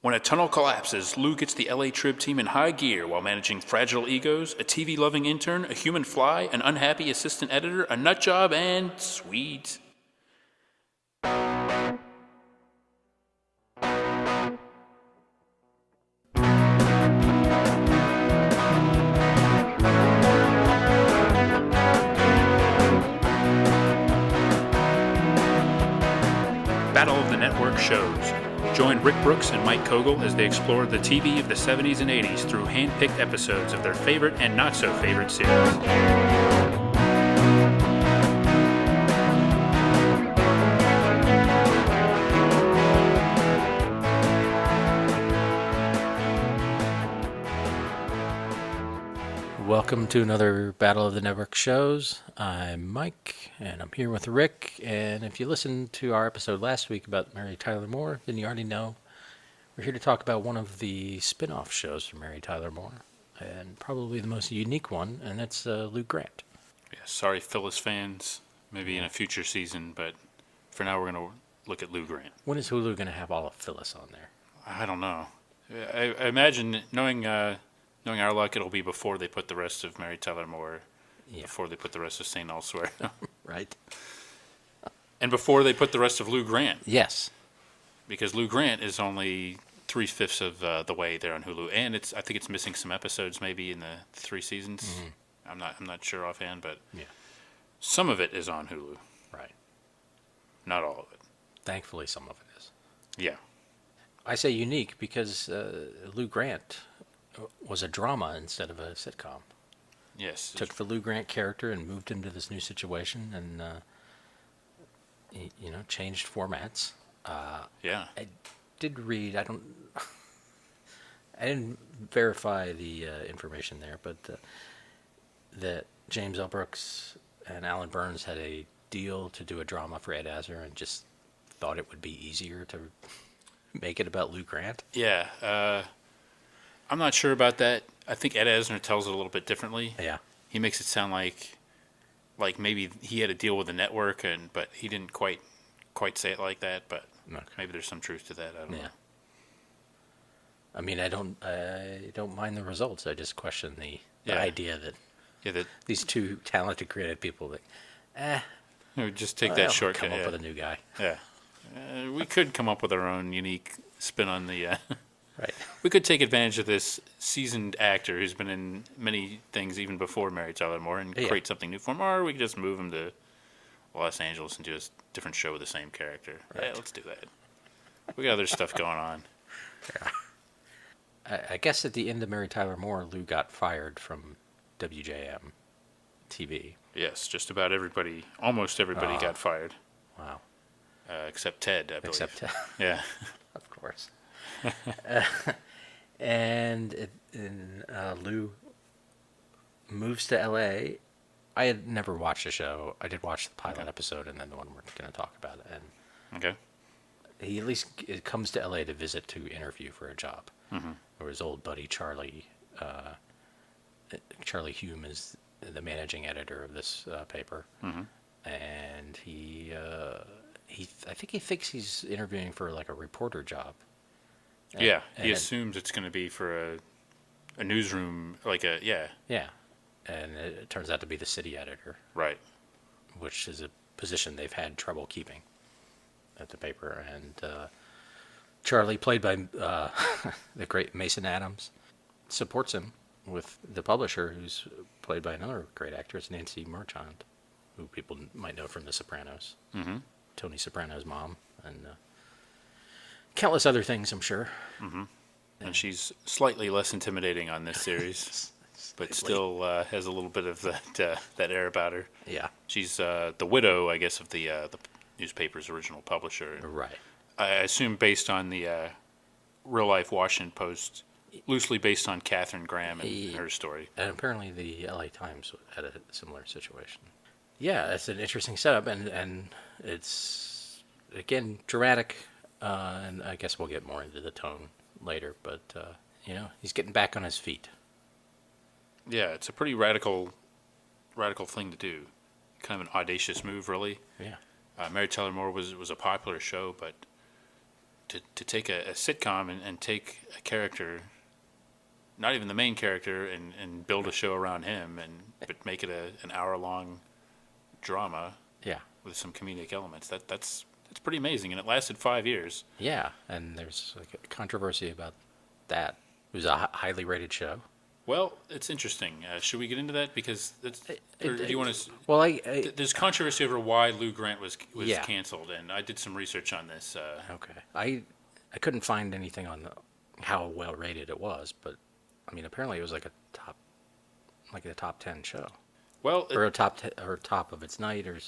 When a tunnel collapses, Lou gets the LA Trib team in high gear while managing fragile egos, a TV-loving intern, a human fly, an unhappy assistant editor, a nut job, and Swedes. Battle of the Network shows. Join Rick Brooks and Mike Kogel as they explore the TV of the 70s and 80s through hand-picked episodes of their favorite and not-so-favorite series. Welcome to another Battle of the Network shows. I'm Mike, and I'm here with Rick. And if you listened to our episode last week about Mary Tyler Moore, then you already know we're here to talk about one of the spin-off shows from Mary Tyler Moore, and probably the most unique one, and that's Lou Grant. Yeah, sorry, Phyllis fans. Maybe in a future season, but for now we're going to look at Lou Grant. When is Hulu going to have all of Phyllis on there? I don't know. I imagine, knowing our luck, it'll be before they put the rest of Mary Tyler Moore, before they put the rest of St. Elsewhere. Right. And before they put the rest of Lou Grant. Yes. Because Lou Grant is only 3/5 of the way there on Hulu, and I think it's missing some episodes maybe in the 3 seasons. Mm-hmm. I'm not sure offhand, but some of it is on Hulu. Right. Not all of it. Thankfully, some of it is. Yeah. I say unique because Lou Grant was a drama instead of a sitcom. Yes. Took the Lou Grant character and moved him to this new situation, and changed formats. Yeah. I did read. I didn't verify the information there, but that James L. Brooks and Alan Burns had a deal to do a drama for Ed Asner, and just thought it would be easier to make it about Lou Grant. Yeah. I'm not sure about that. I think Ed Asner tells it a little bit differently. Yeah. He makes it sound like maybe he had a deal with the network, but he didn't quite say it like that. But maybe there's some truth to that. I don't know. I mean, I don't mind the results. I just question the idea that these two talented, creative people just take that shortcut. Come up with a new guy. Yeah. We could come up with our own unique spin on the. Right. We could take advantage of this seasoned actor who's been in many things even before Mary Tyler Moore and create something new for him, or we could just move him to Los Angeles and do a different show with the same character. Right. Yeah, let's do that. We got other stuff going on. Yeah. I guess at the end of Mary Tyler Moore, Lou got fired from WJM TV. Yes, just about everybody, almost everybody got fired. Wow. Except Ted, I believe. Except Ted. Yeah. Of course. And Lou moves to L.A. I had never watched the show. I did watch the pilot episode and then the one we're going to talk about. And okay. He at least comes to L.A. to visit, to interview for a job. Mm-hmm. Or his old buddy Charlie Hume is the managing editor of this paper. Mm-hmm. And I think he thinks he's interviewing for like a reporter job. And he assumes it's going to be for a newsroom, Yeah, and it turns out to be the city editor. Right. Which is a position they've had trouble keeping at the paper. And Charlie, played by the great Mason Adams, supports him with the publisher, who's played by another great actress, Nancy Marchand, who people might know from The Sopranos. Mm-hmm. Tony Soprano's mom, and countless other things, I'm sure. Mm-hmm. And she's slightly less intimidating on this series, but still has a little bit of that air about her. Yeah. She's the widow, I guess, of the newspaper's original publisher. Right. I assume based on the real-life Washington Post, loosely based on Katharine Graham and her story. And apparently the L.A. Times had a similar situation. Yeah, it's an interesting setup, and it's, again, dramatic, and I guess we'll get more into the tone later, but, he's getting back on his feet. Yeah, it's a pretty radical thing to do. Kind of an audacious move, really. Yeah. Mary Tyler Moore was a popular show, but to take a sitcom and take a character, not even the main character, and build a show around him, but make it an hour-long drama. Yeah. With some comedic elements. That's pretty amazing, and it lasted 5 years. Yeah, and there's like a controversy about that. It was a highly rated show. Well, it's interesting. Should we get into that? Because do you want to? Well, there's controversy over why Lou Grant was canceled, and I did some research on this. Okay, I couldn't find anything on how well rated it was, but I mean, apparently it was like a top 10 show. Well, or a top of its night, or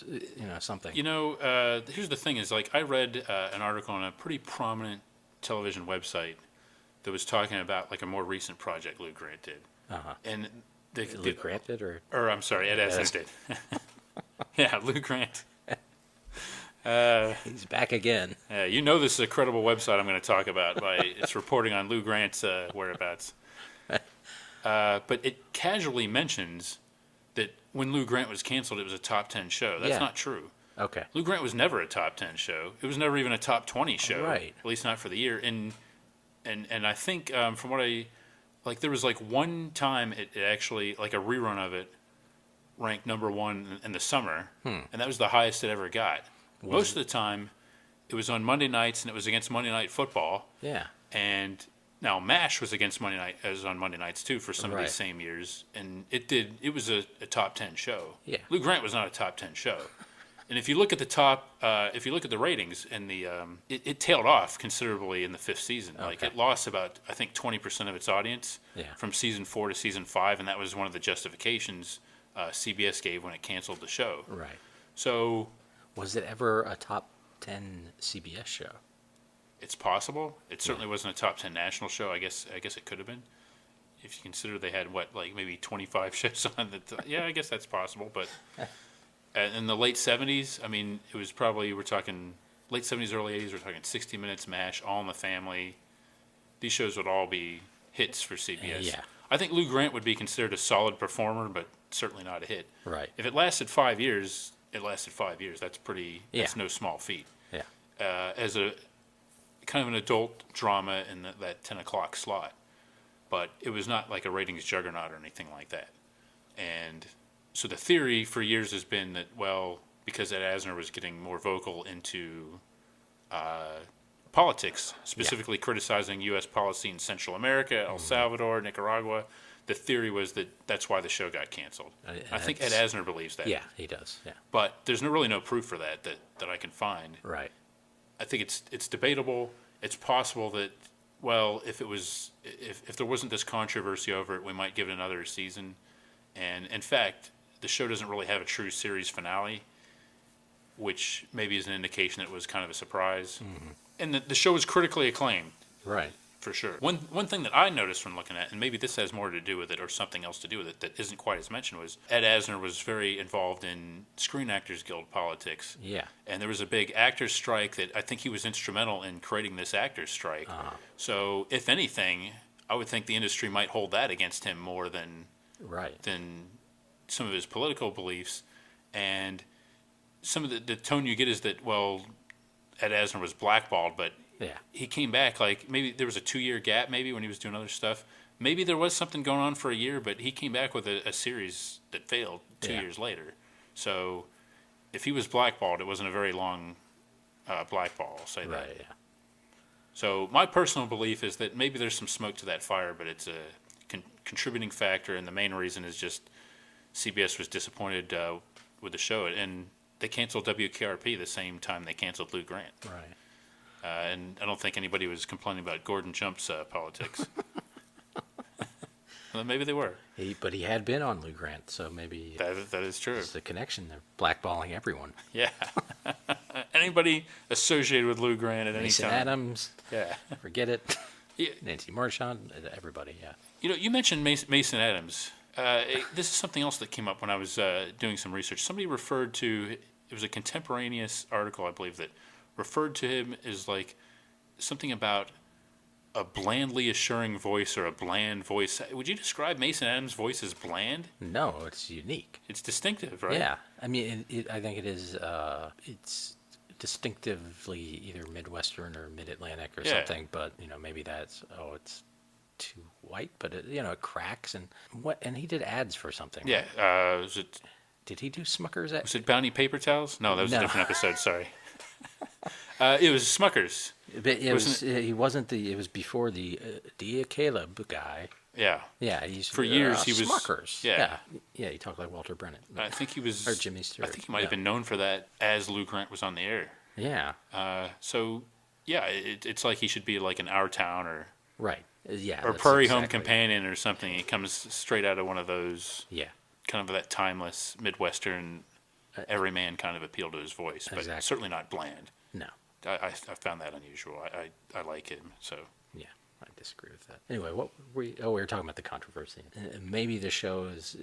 something. Here's the thing: is like I read an article on a pretty prominent television website that was talking about like a more recent project Lou Grant did. Uh-huh. And Lou Grant did, or I'm sorry, Ed Asner did. Yeah, Lou Grant. He's back again. This is a credible website I'm going to talk about by its reporting on Lou Grant's whereabouts. But it casually mentions that when Lou Grant was canceled, it was a top 10 show. That's not true. Okay. Lou Grant was never a top 10 show. It was never even a top 20 show. Right. At least not for the year. And I think from what there was like one time it actually, like a rerun of it, ranked number 1 in the summer. And that was the highest it ever got. Most of the time, it was on Monday nights, and it was against Monday Night Football. Yeah. And now MASH was against Monday night, as on Monday nights too, for some of these same years, and it was a top 10 show. Yeah. Lou Grant was not a top 10 show, and if you look at the ratings, and it tailed off considerably in the 5th season. Okay. Like it lost about, I think, 20% of its audience from season 4 to season 5, and that was one of the justifications CBS gave when it canceled the show. Right. So, was it ever a top 10 CBS show? It's possible. It certainly wasn't a top 10 national show. I guess it could have been, if you consider they had maybe 25 shows on yeah, I guess that's possible. But in the late 70s, I mean, it was probably, we're talking late 70s, early 80s. We're talking 60 Minutes, MASH, All in the Family. These shows would all be hits for CBS. Yeah. I think Lou Grant would be considered a solid performer, but certainly not a hit. Right. If it lasted 5 years, it lasted 5 years. That's pretty. Yeah. That's no small feat. Yeah. As a kind of an adult drama in that 10 o'clock slot, but it was not like a ratings juggernaut or anything like that. And so the theory for years has been that, well, because Ed Asner was getting more vocal into politics, specifically criticizing U.S. policy in Central America, El Salvador, Nicaragua, the theory was that that's why the show got canceled. I think Ed Asner believes that. Yeah, he does. Yeah. But there's really no proof for that I can find. Right. I think it's debatable. It's possible that, well, if there wasn't this controversy over it, we might give it another season. And in fact, the show doesn't really have a true series finale, which maybe is an indication that it was kind of a surprise. Mm-hmm. And the show was critically acclaimed. Right. For sure. One thing that I noticed from looking at, and maybe this has more to do with it or something else to do with it that isn't quite as mentioned, was Ed Asner was very involved in Screen Actors Guild politics. Yeah. And there was a big actors strike that I think he was instrumental in creating this actors strike. Uh-huh. So if anything, I would think the industry might hold that against him more than some of his political beliefs. And some of the tone you get is that, well, Ed Asner was blackballed, but he came back, like maybe there was a 2-year gap maybe when he was doing other stuff. Maybe there was something going on for a year, but he came back with a series that failed 2 years later. So if he was blackballed, it wasn't a very long blackball, I'll say that. Right, yeah. So my personal belief is that maybe there's some smoke to that fire, but it's a contributing factor, and the main reason is just CBS was disappointed with the show. And they canceled WKRP the same time they canceled Lou Grant. Right. And I don't think anybody was complaining about Gordon Jump's politics. Well, maybe they were. But he had been on Lou Grant, so maybe that is true. It's the connection. They're blackballing everyone. Yeah. Anybody associated with Lou Grant at Mason any time. Mason Adams. Yeah. Forget it. Yeah. Nancy Marchand. Everybody. Yeah. You mentioned Mason Adams. This is something else that came up when I was doing some research. Somebody referred to, it was a contemporaneous article, I believe, that referred to him as like something about a blandly assuring voice or a bland voice. Would you describe Mason Adams' voice as bland? No, it's unique. It's distinctive, right? Yeah. I mean, I think it is, distinctively either Midwestern or Mid-Atlantic or Yeah. something, but maybe it's too white, but it cracks and he did ads for something. Yeah. Right? Did he do Smucker's? Was it Bounty Paper Towels? No, that was a No. different episode. Sorry. It was Smucker's. But it was before the Dia Caleb guy. Yeah. Yeah, he's for years he was Smucker's. Yeah. Yeah, he talked like Walter Brennan. I think he was or Jimmy Stewart. I think he might have been known for that as Lou Grant was on the air. Yeah. So yeah, it's like he should be like in Our Town or right. Yeah. Or Prairie Home Companion or something. He comes straight out of one of those. Yeah. Kind of that timeless Midwestern everyman kind of appeal to his voice, but certainly not bland. No. I found that unusual. I like him, so. Yeah, I disagree with that. Anyway, we were talking about the controversy. Maybe the show is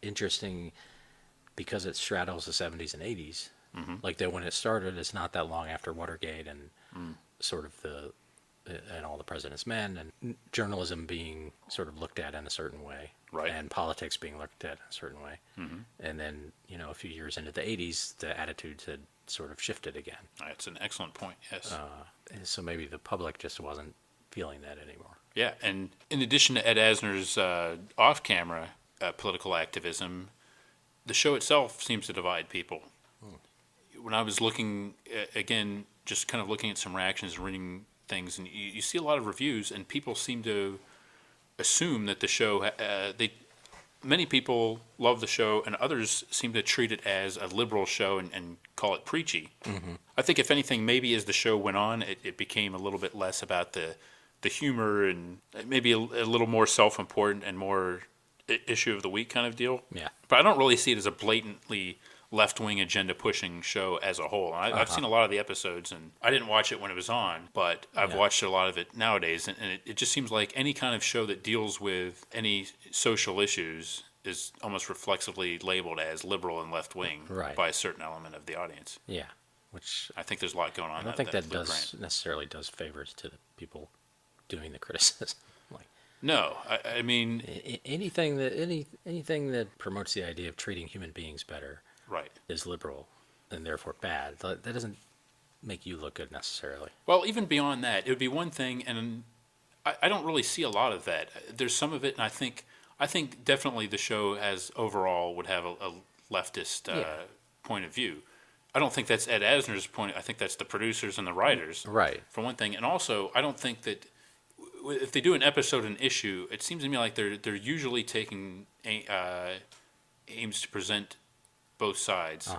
interesting because it straddles the 70s and 80s. Mm-hmm. Like that when it started, it's not that long after Watergate and sort of and All the President's Men and journalism being sort of looked at in a certain way. Right. And politics being looked at in a certain way. Mm-hmm. And then, a few years into the 80s, the attitudes had sort of shifted again. That's an excellent point, yes. And so maybe the public just wasn't feeling that anymore. Yeah, and in addition to Ed Asner's off-camera political activism, the show itself seems to divide people. When I was looking, again, just kind of looking at some reactions and reading things, and you see a lot of reviews, and people seem to assume that the show, many people love the show, and others seem to treat it as a liberal show and call it preachy. Mm-hmm. I think, if anything, maybe as the show went on, it became a little bit less about the humor and maybe a little more self-important and more issue of the week kind of deal. Yeah. But I don't really see it as a blatantly left-wing agenda-pushing show as a whole. I've seen a lot of the episodes, and I didn't watch it when it was on, but I've watched a lot of it nowadays, and it just seems like any kind of show that deals with any social issues is almost reflexively labeled as liberal and left-wing by a certain element of the audience. Yeah, which I think there's a lot going on. I don't think that necessarily does favors to the people doing the criticism. No, I mean anything that promotes the idea of treating human beings better. Right. Is liberal and therefore bad. That doesn't make you look good necessarily. Well, even beyond that, it would be one thing, and I don't really see a lot of that. There's some of it, and I think definitely the show as overall would have a leftist point of view. I don't think that's Ed Asner's point. I think that's the producers and the writers, right? For one thing, and also I don't think that if they do an episode, an issue, it seems to me like they're usually taking aims to present both sides,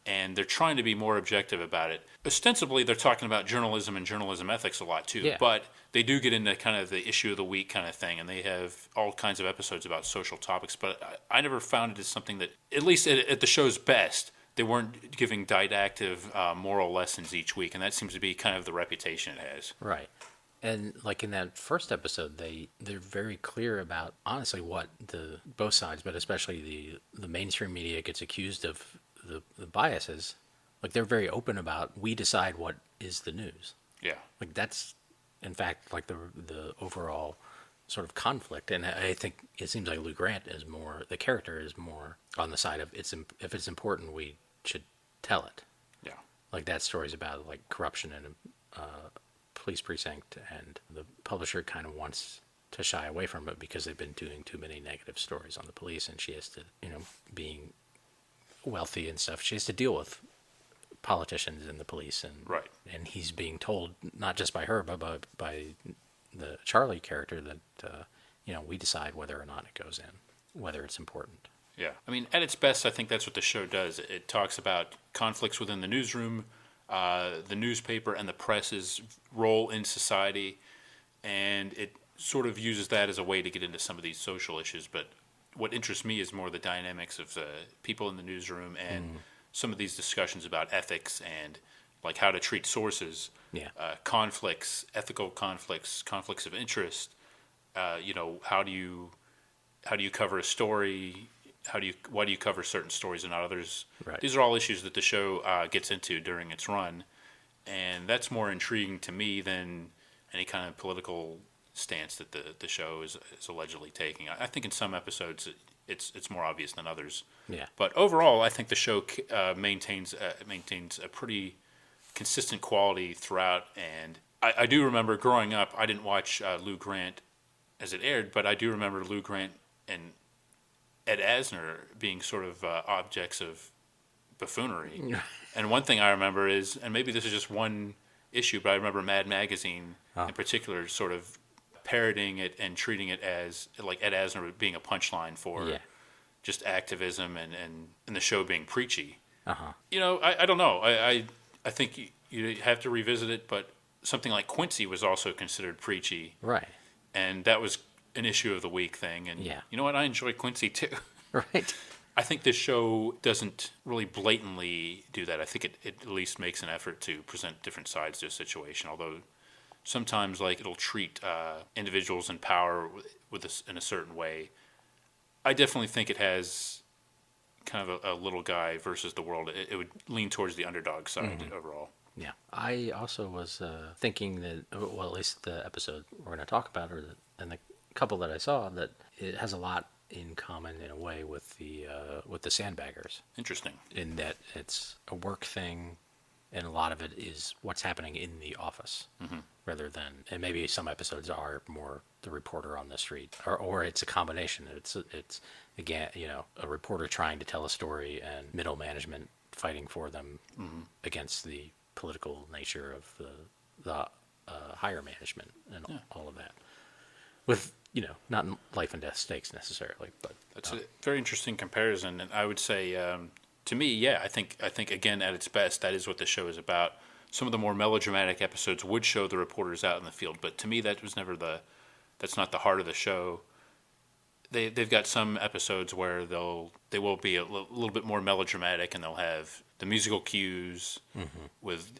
and they're trying to be more objective about it. Ostensibly, they're talking about journalism and journalism ethics a lot too, but they do get into kind of the issue of the week kind of thing, and they have all kinds of episodes about social topics. But I never found it as something that, at least at the show's best, they weren't giving didactic moral lessons each week, and that seems to be kind of the reputation it has. Right. And like in that first episode, they're very clear about honestly what both sides, but especially the mainstream media gets accused of the biases. Like they're very open about we decide what is the news. Yeah. Like that's in fact like the overall sort of conflict, and I think it seems like Lou Grant is more, the character is more on the side of if it's important we should tell it. Yeah. Like that story's about like corruption in a police precinct, and the publisher kind of wants to shy away from it because they've been doing too many negative stories on the police, and she has to, being wealthy and stuff, she has to deal with politicians and the police, and and he's being told not just by her but by the Charlie character that we decide whether or not it goes in, whether it's important. Yeah, I mean, at its best, I think that's what the show does. It talks about conflicts within the newsroom, the newspaper and the press's role in society, and it sort of uses that as a way to get into some of these social issues. But what interests me is more the dynamics of people in the newsroom and some of these discussions about ethics and like how to treat sources, conflicts, ethical conflicts, conflicts of interest. How do you cover a story? Why do you cover certain stories and not others? Right. These are all issues that the show gets into during its run, and that's more intriguing to me than any kind of political stance that the show is allegedly taking. I think in some episodes it's more obvious than others. Yeah. But overall, I think the show maintains a pretty consistent quality throughout. And I do remember growing up, I didn't watch Lou Grant as it aired, but I do remember Lou Grant and Ed Asner being sort of objects of buffoonery. And one thing I remember is, and maybe this is just one issue, but I remember Mad Magazine in particular sort of parroting it and treating it as like Ed Asner being a punchline for just activism and the show being preachy. You know, I don't know. I think you have to revisit it, but something like Quincy was also considered preachy. Right. And that was an issue of the week thing. And you know what? I enjoy Quincy too. Right. I think this show doesn't really blatantly do that. I think it at least makes an effort to present different sides to a situation, although sometimes like it'll treat individuals in power in a certain way. I definitely think it has kind of a little guy versus the world. It would lean towards the underdog side overall. Yeah. I also was thinking that, well, at least the episode we're going to talk about, and the couple that I saw, that it has a lot in common in a way with the Sandbaggers. Interesting. In that it's a work thing, and a lot of it is what's happening in the office, rather than, and maybe some episodes are more the reporter on the street, or it's a combination. It's again, you know, a reporter trying to tell a story and middle management fighting for them against the political nature of the higher management and all of that. With, you know, not life and death stakes necessarily, but that's a very interesting comparison. And I would say, to me, I think again at its best, that is what the show is about. Some of the more melodramatic episodes would show the reporters out in the field, but to me, that was never that's not the heart of the show. They've got some episodes where they will be a little bit more melodramatic, and they'll have the musical cues with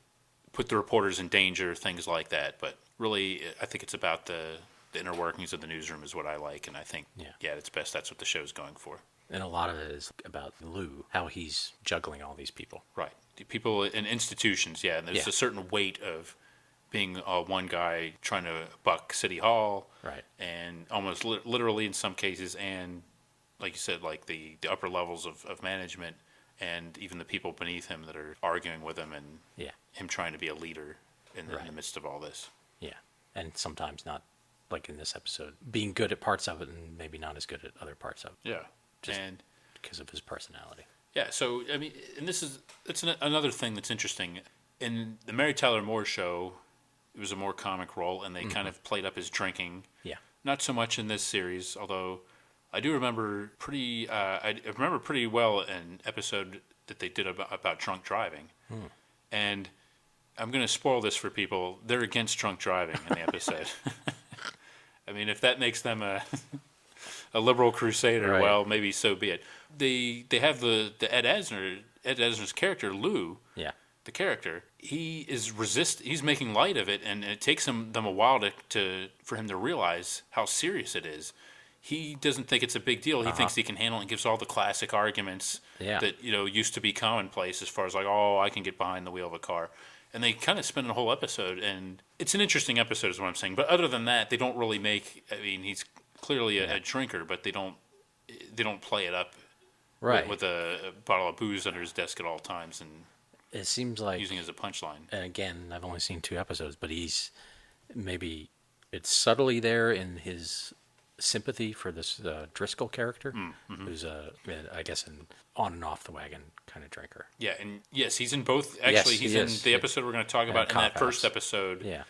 put the reporters in danger, things like that. But really, I think it's about the inner workings of the newsroom is what I like, and I think at its best, that's what the show's going for. And a lot of it is about Lou, how he's juggling all these people. Right, the people in institutions. And there's a certain weight of being one guy trying to buck City Hall, right, and almost literally in some cases, and like you said, like the upper levels of management, and even the people beneath him that are arguing with him, and him trying to be a leader in the midst of all this. Yeah, and sometimes not, like in this episode, being good at parts of it and maybe not as good at other parts of it. Yeah, just because of his personality. Yeah, so I mean, and it's another thing that's interesting in the Mary Tyler Moore show. It was a more comic role, and they kind of played up his drinking. Yeah. Not so much in this series, although I do remember I remember pretty well an episode that they did about drunk driving. And I'm going to spoil this for people. They're against drunk driving in the episode. I mean, if that makes them a liberal crusader, well, maybe so be it. They have the Ed Asner's character, Lou. Yeah. The character, he's making light of it, and it takes them a while for him to realize how serious it is. He doesn't think it's a big deal. He thinks he can handle it and gives all the classic arguments that used to be commonplace as far as like, oh, I can get behind the wheel of a car. And they kind of spend a whole episode, and it's an interesting episode is what I'm saying. But other than that, they don't really make, I mean, he's clearly a drinker, but they don't play it up with a bottle of booze under his desk at all times, and it seems like using it as a punchline. And again, I've only seen 2 episodes, but it's subtly there in his sympathy for this Driscoll character, who's I guess an on and off the wagon kind of drinker. Yeah, and yes, he's in both. Actually, he's in the episode we're going to talk about in that first episode. Yeah,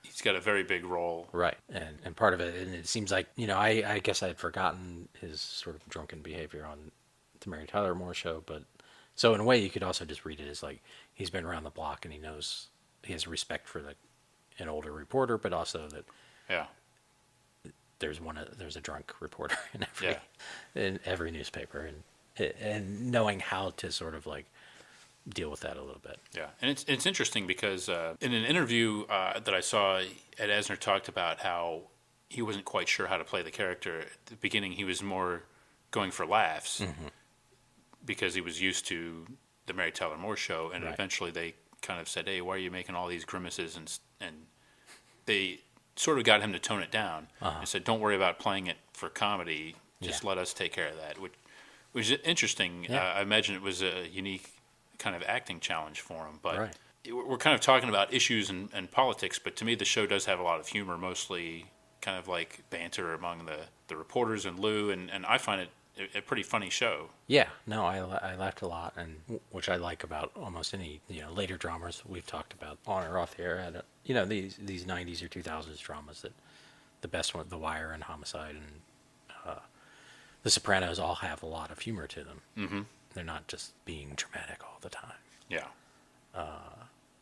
he's got a very big role. Right, and part of it, and it seems like, I guess I had forgotten his sort of drunken behavior on the Mary Tyler Moore show, but. So in a way, you could also just read it as like he's been around the block and he has respect for an older reporter, but also that there's a drunk reporter in every newspaper, and knowing how to sort of like deal with that a little bit. Yeah, and it's interesting because in an interview that I saw, Ed Asner talked about how he wasn't quite sure how to play the character. At the beginning, he was more going for laughs. Because he was used to the Mary Tyler Moore show, and eventually they kind of said, "Hey, why are you making all these grimaces?" And they sort of got him to tone it down and said, "Don't worry about playing it for comedy. Just let us take care of that." Which is interesting. I imagine it was a unique kind of acting challenge for him. But we're kind of talking about issues and politics, but to me the show does have a lot of humor, mostly kind of like banter among the reporters and Lou, and I find it a pretty funny show. Yeah, no, I laughed a lot, and which I like about almost any later dramas we've talked about on or off the air. And, these 90s or 2000s dramas, that the best one, The Wire and Homicide and The Sopranos, all have a lot of humor to them. Mm-hmm. They're not just being dramatic all the time. Yeah.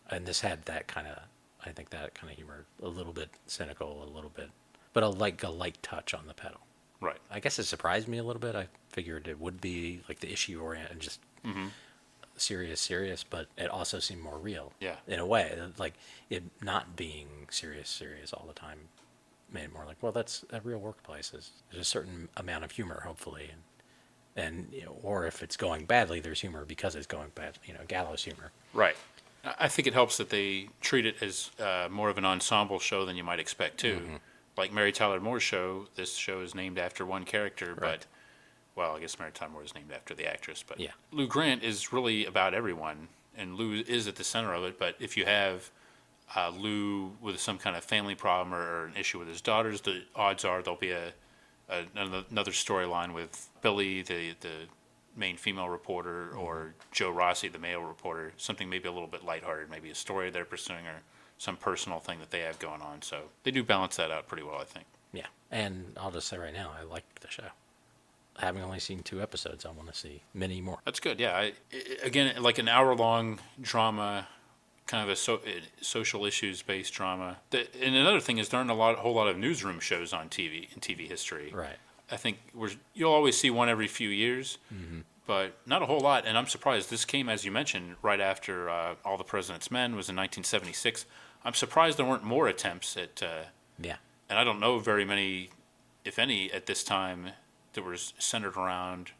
And this had that kind of, I think that kind of humor, a little bit cynical, a little bit, but a light touch on the pedal. Right. I guess it surprised me a little bit. I figured it would be like the issue oriented and just serious, but it also seemed more real. Yeah. In a way, like it not being serious all the time made it more like, well, that's a real workplace. There's a certain amount of humor, hopefully, and or if it's going badly, there's humor because it's going bad. Gallows humor. Right. I think it helps that they treat it as more of an ensemble show than you might expect too. Mm-hmm. Like Mary Tyler Moore's show, this show is named after one character, right. But, well, I guess Mary Tyler Moore is named after the actress, but yeah. Lou Grant is really about everyone, and Lou is at the center of it, but if you have Lou with some kind of family problem or an issue with his daughters, the odds are there'll be another storyline with Billy, the main female reporter, or Joe Rossi, the male reporter, something maybe a little bit lighthearted, maybe a story they're pursuing or some personal thing that they have going on. So they do balance that out pretty well, I think. Yeah, and I'll just say right now, I like the show. Having only seen 2 episodes, I want to see many more. That's good, yeah. Again, like an hour-long drama, kind of a social issues-based drama. And another thing is there aren't a whole lot of newsroom shows on TV in TV history. Right. I think you'll always see one every few years, but not a whole lot. And I'm surprised. This came, as you mentioned, right after All the President's Men was in 1976. I'm surprised there weren't more attempts at. Yeah. And I don't know very many, if any, at this time that were centered around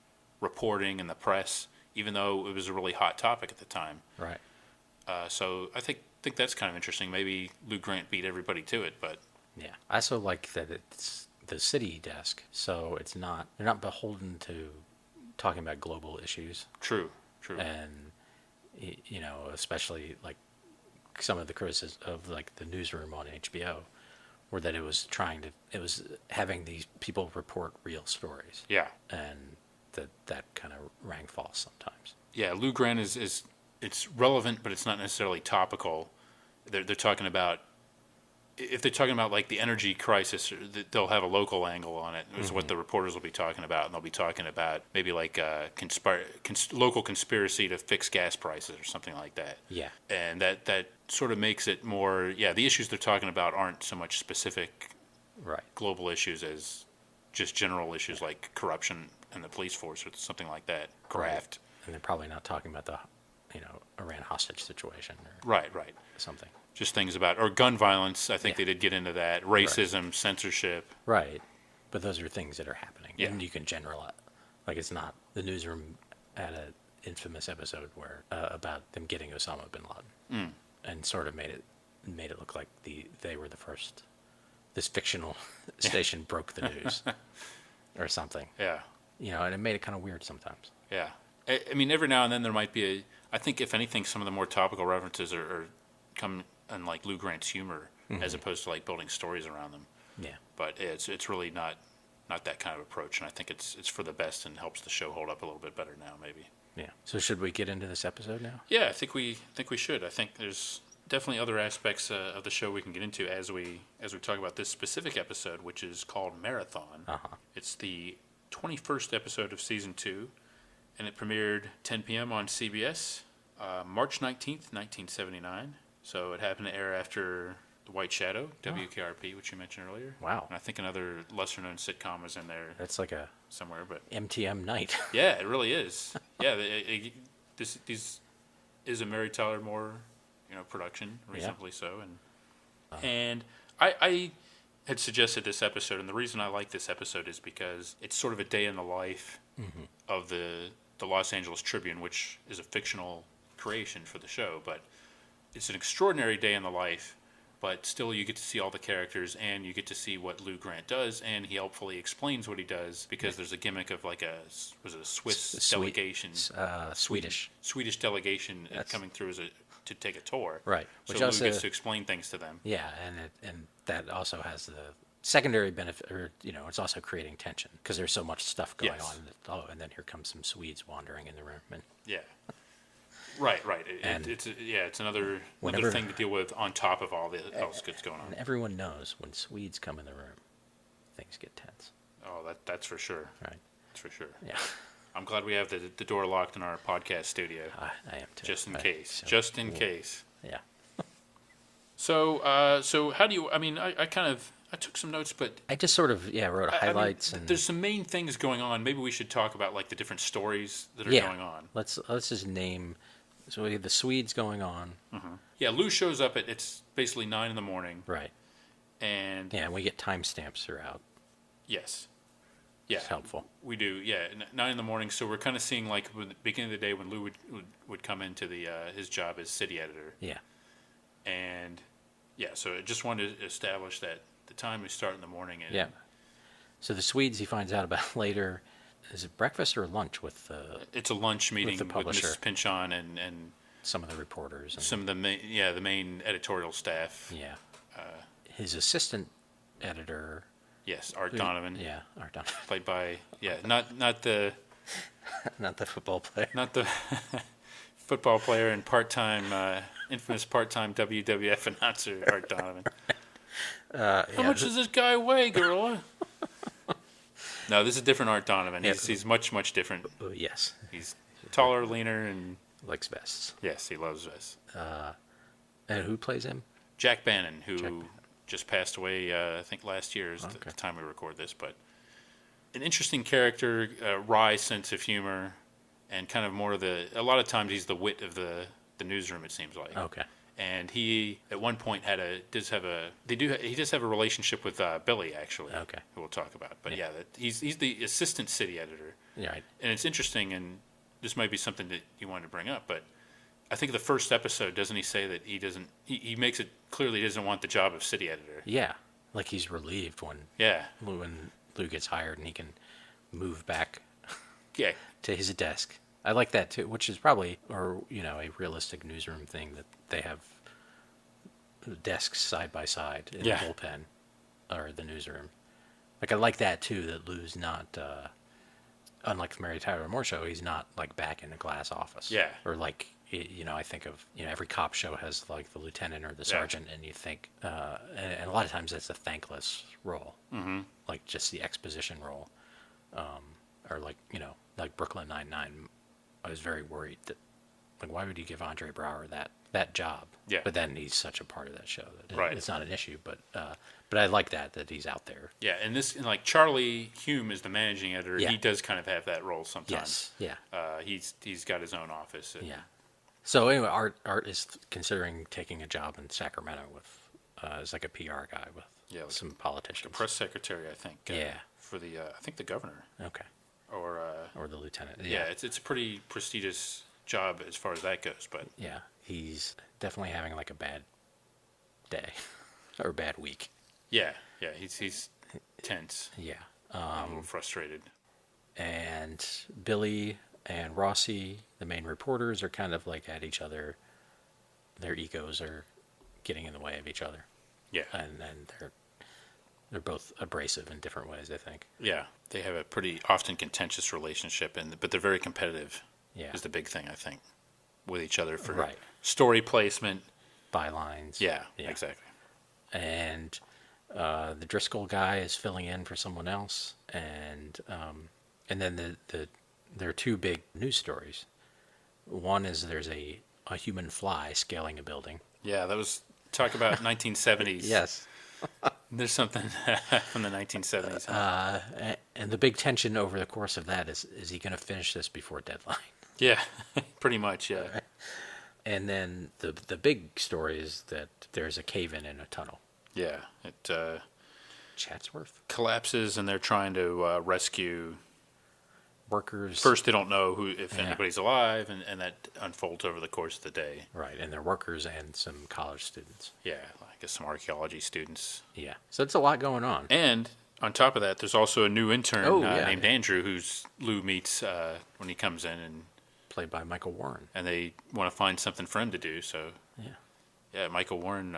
reporting and the press, even though it was a really hot topic at the time. Right. So I think that's kind of interesting. Maybe Lou Grant beat everybody to it, but. Yeah. I also like that it's the city desk, so they're not beholden to talking about global issues. True. And especially like some of the criticism of like the newsroom on HBO, were that it was having these people report real stories. Yeah. And that kind of rang false sometimes. Yeah, Lou Grant is it's relevant, but it's not necessarily topical. They're talking about. If they're talking about like the energy crisis, they'll have a local angle on it. Is what the reporters will be talking about, and they'll be talking about maybe like local conspiracy to fix gas prices or something like that. Yeah, and that sort of makes it more. Yeah, the issues they're talking about aren't so much specific, right, global issues as just general issues like corruption in the police force or something like that. Graft, and they're probably not talking about the Iran hostage situation. Or right. Something. Just things about, or gun violence, I think they did get into that. Racism, right. Censorship. Right. But those are things that are happening. Yeah. And you can generalize. Like it's not, the newsroom had an infamous episode where, about them getting Osama bin Laden. And sort of made it look like they were the first, this fictional station broke the news. Or something. Yeah. And it made it kind of weird sometimes. Yeah. I mean, every now and then there might be I think if anything, some of the more topical references are come in like Lou Grant's humor, as opposed to like building stories around them. Yeah. But it's really not that kind of approach, and I think it's for the best and helps the show hold up a little bit better now, maybe. Yeah. So should we get into this episode now? Yeah, I think we should. I think there's definitely other aspects of the show we can get into as we talk about this specific episode, which is called Marathon. It's the 21st episode of season 2, and it premiered 10 p.m. on CBS, March 19th, 1979. So it happened to air after The White Shadow, WKRP, which you mentioned earlier. Wow. And I think another lesser-known sitcom was in there. That's like a somewhere, but MTM night. Yeah, it really is. Yeah, this is a Mary Tyler Moore, production, reasonably so, and I had suggested this episode, and the reason I like this episode is because it's sort of a day in the life of the Los Angeles Tribune, which is a fictional creation for the show, but it's an extraordinary day in the life. But still, you get to see all the characters, and you get to see what Lou Grant does, and he helpfully explains what he does, because there's a gimmick of like a Swiss delegation, Swedish delegation coming through to take a tour. Right. So Which Lou also gets to explain things to them. Yeah, and that also has the secondary benefit, or it's also creating tension because there's so much stuff going Yes. on. And then here comes some Swedes wandering in the room, and Yeah. Right. And It's another whenever- thing to deal with on top of all the else that's going on. and everyone knows when Swedes come in the room, things get tense. Oh, that's for sure. Right. That's for sure. Yeah. I'm glad we have the door locked in our podcast studio, I am too. just in Right, case. so Just in case. Yeah. So, how do you? I mean, I took some notes, but I just sort of wrote highlights and there's some main things going on. Maybe we should talk about like the different stories that are going on. Let's just name. So we have the Swedes going on. Yeah, Lou shows up it's basically 9 a.m. Right. And Yeah, and we get timestamps throughout. yes, yeah, It's helpful. we do. Yeah, 9 a.m. So we're kind of seeing like the beginning of the day when Lou would come into the his job as city editor. Yeah. And yeah, so I just wanted to establish that the time we start in the morning. And Yeah. So the Swedes he finds out about later. Is it breakfast or lunch with it's a lunch meeting the with publisher. Mrs. Pinchon and some of the reporters? And, some of the main editorial staff. yeah. His assistant editor. Yes, Art Donovan. Yeah, Art Donovan. Played by not the Not the football player. not the football player and infamous part-time WWF announcer Art Donovan. How much does this guy weigh, Gorilla? No, this is different Art Donovan. He's much different. Yes. He's taller, leaner, and Likes vests. yes, he loves this. And who plays him? Jack Bannon, who just passed away, I think last year is the time we record this, but an interesting character, wry sense of humor, and kind of more of a lot of times he's the wit of the newsroom, it seems like. Okay. And he at one point he does have a relationship with Billy, actually. Okay. Who we'll talk about. But he's the assistant city editor. Yeah. Right. And it's interesting, and this might be something that you wanted to bring up, but I think the first episode, doesn't he say that he makes it clearly he doesn't want the job of city editor. Yeah. Like he's relieved when Lou gets hired and he can move back Yeah. to his desk. I like that too, which is probably, a realistic newsroom thing that they have desks side by side in the bullpen or the newsroom. Like I like that too, that Lou's not, unlike the Mary Tyler Moore Show, he's not like back in a glass office. Yeah. Or like, I think of, every cop show has like the lieutenant or the sergeant, and you think, and a lot of times that's a thankless role, like just the exposition role, or like Brooklyn Nine-Nine. I was very worried that, like, why would you give Andre Braugher that job? Yeah. But then he's such a part of that show that Right. it's not an issue. But I like that he's out there. Yeah, and like Charlie Hume is the managing editor. Yeah. He does kind of have that role sometimes. Yes. Yeah. He's got his own office. And, Yeah. So anyway, Art is considering taking a job in Sacramento with as like a PR guy with like some politicians. press secretary, I think. For the I think the governor. Okay. Or the lieutenant. yeah, it's a pretty prestigious job as far as that goes. But Yeah, he's definitely having like a bad day or a bad week. yeah, he's tense. Yeah. A little frustrated. And Billy and Rossi, the main reporters, are kind of like at each other. Their egos are getting in the way of each other. Yeah. And they're both abrasive in different ways, I think. Yeah, they have a pretty often contentious relationship, but they're very competitive. Yeah. Is the big thing, I think, with each other for Right. story placement. Bylines. Yeah, exactly. And the Driscoll guy is filling in for someone else, and then there are two big news stories. One is there's a human fly scaling a building. Yeah, that was talk about 1970s. Yes. There's something from the 1970s. And the big tension over the course of that is he going to finish this before deadline? Yeah, pretty much, yeah. And then the big story is that there's a cave-in in a tunnel. Yeah, it Chatsworth? collapses and they're trying to rescue Workers. First, they don't know if anybody's alive, and that unfolds over the course of the day. Right, and they're workers and some college students. Yeah, I guess some archaeology students. Yeah, so it's a lot going on. And on top of that, there's also a new intern Oh, named Andrew, who's Lou meets when he comes in and played by Michael Warren. And they want to find something for him to do, so... Yeah, Michael Warren,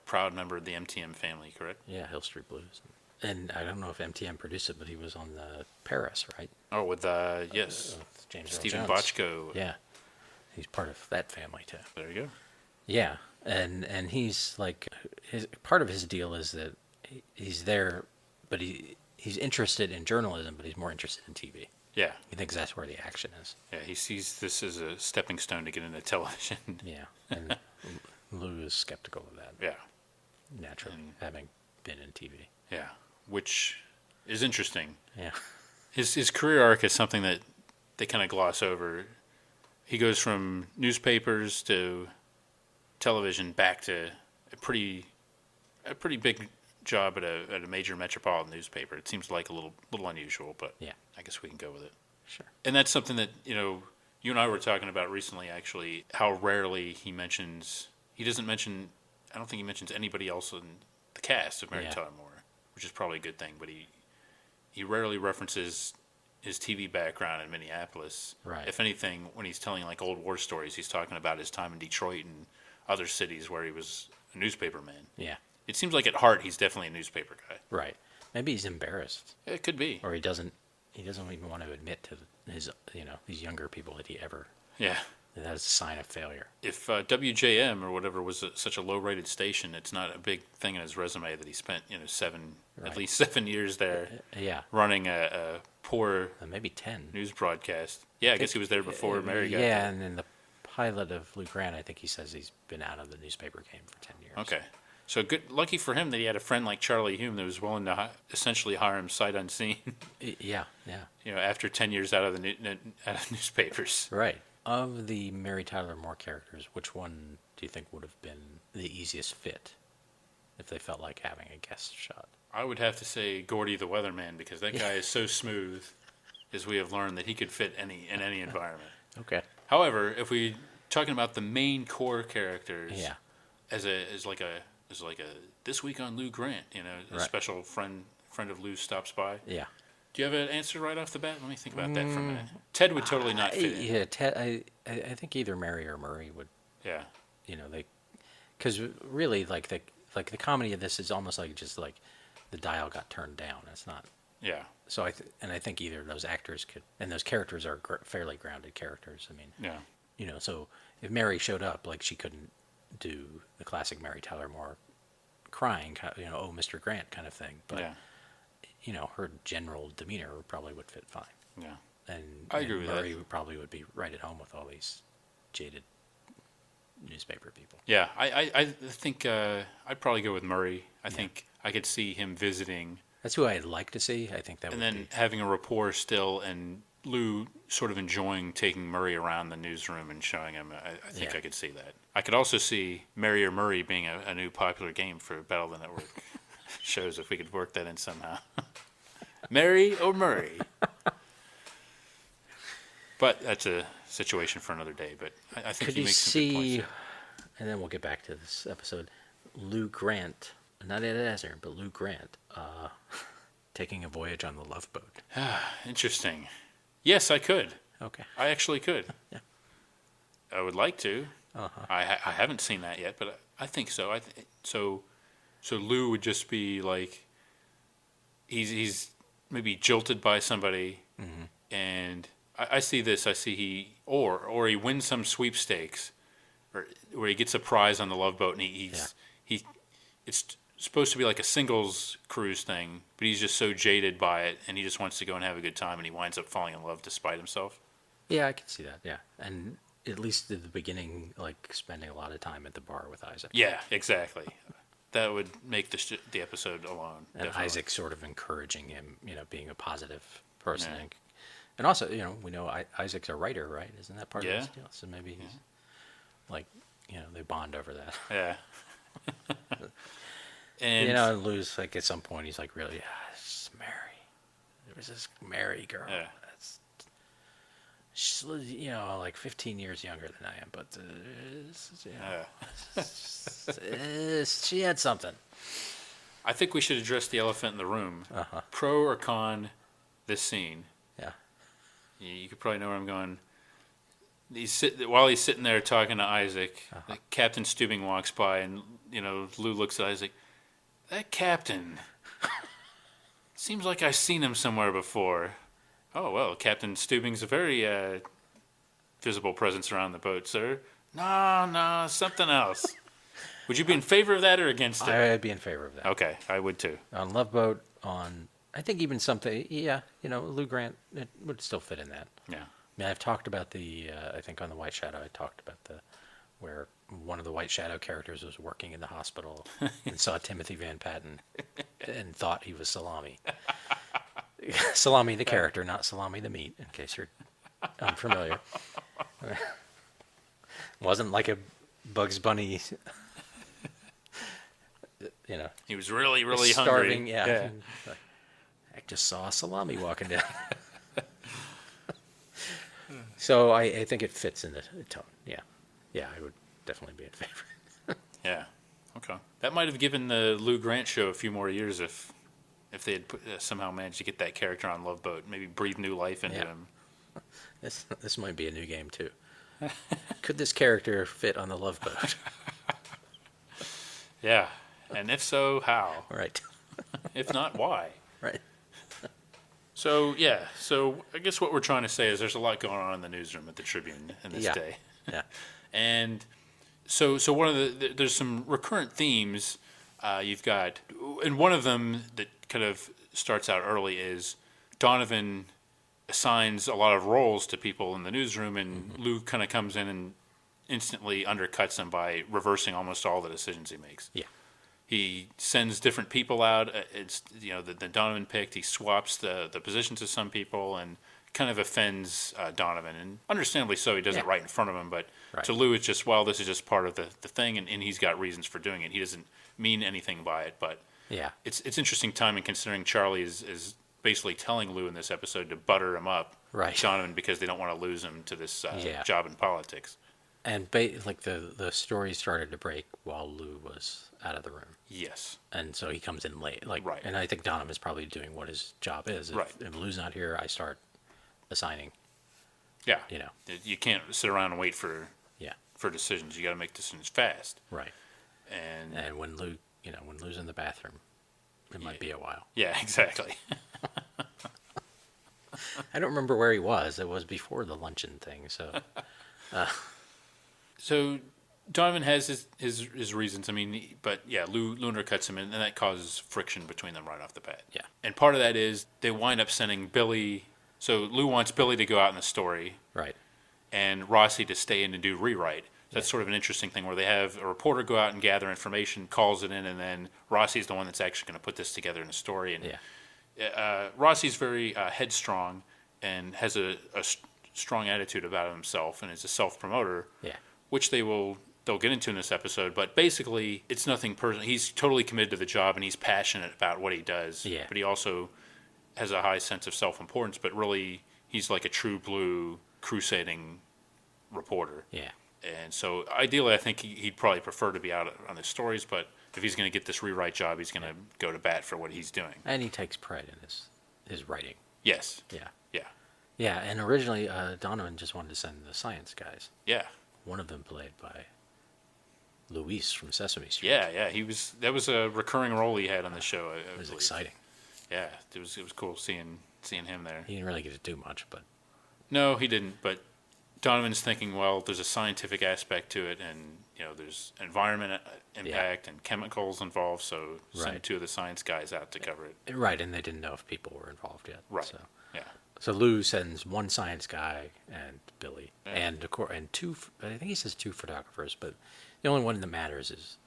proud member of the MTM family, correct? Yeah, Hill Street Blues. And I don't know if MTM produced it, but he was on the Paris, right? Oh, with, yes, with James Earl Stephen Jones. Bochco. Yeah, he's part of that family, too. There you go. Yeah, and he's like, part of his deal is that he's there, but he's interested in journalism, but he's more interested in TV. Yeah. He thinks that's where the action is. Yeah, he sees this as a stepping stone to get into television. Yeah, and Lou is skeptical of that. Yeah. Naturally, having been in TV. Yeah, which is interesting. Yeah. His career arc is something that they kind of gloss over. He goes from newspapers to television back to a pretty big job at a major metropolitan newspaper. It seems like a little unusual, but yeah, I guess we can go with it. Sure. And that's something that, you and I were talking about recently, actually, how rarely he doesn't mention, I don't think he mentions anybody else in the cast of Mary Tyler Moore, which is probably a good thing, but he rarely references his TV background in Minneapolis. Right. If anything, when he's telling like old war stories, he's talking about his time in Detroit and other cities where he was a newspaper man. Yeah. It seems like at heart he's definitely a newspaper guy. Right. Maybe he's embarrassed. It could be. Or he doesn't even want to admit to his, these younger people that he ever. Yeah. That is a sign of failure. If WJM or whatever was such a low-rated station, it's not a big thing in his resume that he spent, at least 7 years there. Yeah. Running a poor maybe 10 news broadcast. Yeah, I guess he was there before Mary got there. Yeah, and in the pilot of Lou Grant, I think he says he's been out of the newspaper game for 10 years. Okay. So lucky for him that he had a friend like Charlie Hume that was willing to essentially hire him sight unseen. Yeah. After 10 years out of the newspapers. Right. Of the Mary Tyler Moore characters, which one do you think would have been the easiest fit if they felt like having a guest shot? I would have to say Gordy the Weatherman, because that guy is so smooth, as we have learned, that he could fit in any environment. Okay. However, if we're talking about the main core characters, as like a This Week on Lou Grant, a special friend of Lou's stops by. Yeah. Do you have an answer right off the bat? Let me think about that for a minute. Ted would totally not fit in. Yeah, Ted. I think either Mary or Murray would. Yeah. Because really, like the comedy of this is almost like just like the dial got turned down. It's not. Yeah. So I think either of those actors could, and those characters are fairly grounded characters. I mean. Yeah. So if Mary showed up, like she couldn't do the classic Mary Tyler Moore crying, oh, Mr. Grant kind of thing. But, her general demeanor probably would fit fine. Yeah. And I agree with Murray that. probably would be right at home with all these jaded newspaper people. Yeah. I think I'd probably go with Murray. I think I could see him visiting. That's who I'd like to see. I think that would be. And then having a rapport still, and Lou sort of enjoying taking Murray around the newsroom and showing him. I think I could see that. I could also see Mary or Murray being a new popular game for Battle of the Network shows if we could work that in somehow. Mary or Murray. But that's a situation for another day. But I think could he you makes some good see, points. and then we'll get back to this episode, Lou Grant, not Ed Asner, but Lou Grant, taking a voyage on the Love Boat. Interesting. Yes, I could. Okay. I actually could. Yeah. I would like to. Uh-huh. I haven't seen that yet, but I think so. So Lou would just be like, he's maybe jilted by somebody, and I see this. I see he wins some sweepstakes, or where he gets a prize on the Love Boat, and it's supposed to be like a singles cruise thing, but he's just so jaded by it, and he just wants to go and have a good time, and he winds up falling in love despite himself. Yeah, I can see that. Yeah, and at least at the beginning, like spending a lot of time at the bar with Isaac. Yeah, exactly. That would make the episode alone. And definitely. Isaac sort of encouraging him, being a positive person. Yeah. And also, we know Isaac's a writer, right? Isn't that part of his deal? So maybe he's like, they bond over that. Yeah. And Lou's like at some point he's like, really, it's Mary. There was this Mary girl. Yeah. She's like 15 years younger than I am, but she had something. I think we should address the elephant in the room. Uh-huh. Pro or con this scene? Yeah. You could probably know where I'm going. While he's sitting there talking to Isaac, Captain Steubing walks by, and Lou looks at Isaac. That captain seems like I've seen him somewhere before. Oh well, Captain Steubing's a very visible presence around the boat, sir. No, something else. Would you be in favor of that or against it? I'd be in favor of that. Okay, I would too. On Love Boat, I think even something, Lou Grant, it would still fit in that. Yeah. I mean, I've talked about I think on the White Shadow, I talked about where one of the White Shadow characters was working in the hospital and saw Timothy Van Patten and thought he was Salami. Salami the character, not Salami the meat, in case you're unfamiliar. Wasn't like a Bugs Bunny, He was really, really starving, hungry. Yeah. I just saw a salami walking down. So I think it fits in the tone. Yeah. Yeah, I would definitely be in favor. Yeah. Okay. That might have given the Lou Grant show a few more years if they had somehow managed to get that character on Love Boat, maybe breathe new life into him. This might be a new game too. Could this character fit on the Love Boat? Yeah. And if so, how? Right. If not, why? Right. So I guess what we're trying to say is there's a lot going on in the newsroom at the Tribune in this day. Yeah. And so one of there's some recurrent themes you've got, and one of them that kind of starts out early is Donovan assigns a lot of roles to people in the newsroom, and Lou kind of comes in and instantly undercuts them by reversing almost all the decisions he makes. Yeah. He sends different people out. It's the Donovan picked. He swaps the positions of some people and kind of offends Donovan, and understandably so. He does it right in front of him, but to Lou, it's just this is just part of the thing, and he's got reasons for doing it. He doesn't mean anything by it, but it's interesting timing considering Charlie is basically telling Lou in this episode to butter him up, Donovan, because they don't want to lose him to this job in politics. And the story started to break while Lou was out of the room. Yes. And so he comes in late. And I think Donovan's probably doing what his job is. If Lou's not here, I start assigning. Yeah. You can't sit around and wait for decisions. You got to make decisions fast. Right. And when Lou's in the bathroom, it might be a while. Yeah, exactly. I don't remember where he was. It was before the luncheon thing, so. So Donovan has his reasons. I mean, but Lou undercuts him, and that causes friction between them right off the bat. Yeah. And part of that is they wind up sending Billy. So Lou wants Billy to go out in the story. Right. And Rossi to stay in and do rewrite. That's sort of an interesting thing where they have a reporter go out and gather information, calls it in, and then Rossi's the one that's actually going to put this together in a story. And Rossi's very headstrong and has a strong attitude about himself, and is a self-promoter. Yeah. Which they'll get into in this episode, but basically it's nothing personal. He's totally committed to the job, and he's passionate about what he does. Yeah. But he also has a high sense of self-importance, but really he's like a true blue crusading reporter. Yeah. And so ideally I think he'd probably prefer to be out on his stories, but if he's going to get this rewrite job, he's going to go to bat for what he's doing. And he takes pride in his writing. Yes. Yeah. Yeah. Yeah, and originally Donovan just wanted to send the science guys. Yeah. One of them played by Luis from Sesame Street. Yeah. That was a recurring role he had on the show. It was exciting. Yeah, it was cool seeing him there. He didn't really get to do much, but no, he didn't. But Donovan's thinking, well, there's a scientific aspect to it, and there's environment impact and chemicals involved. So send two of the science guys out to cover it. Right, and they didn't know if people were involved yet. Right. So. Yeah. So Lou sends one science guy and Billy, and two. I think he says two photographers, but the only one that matters is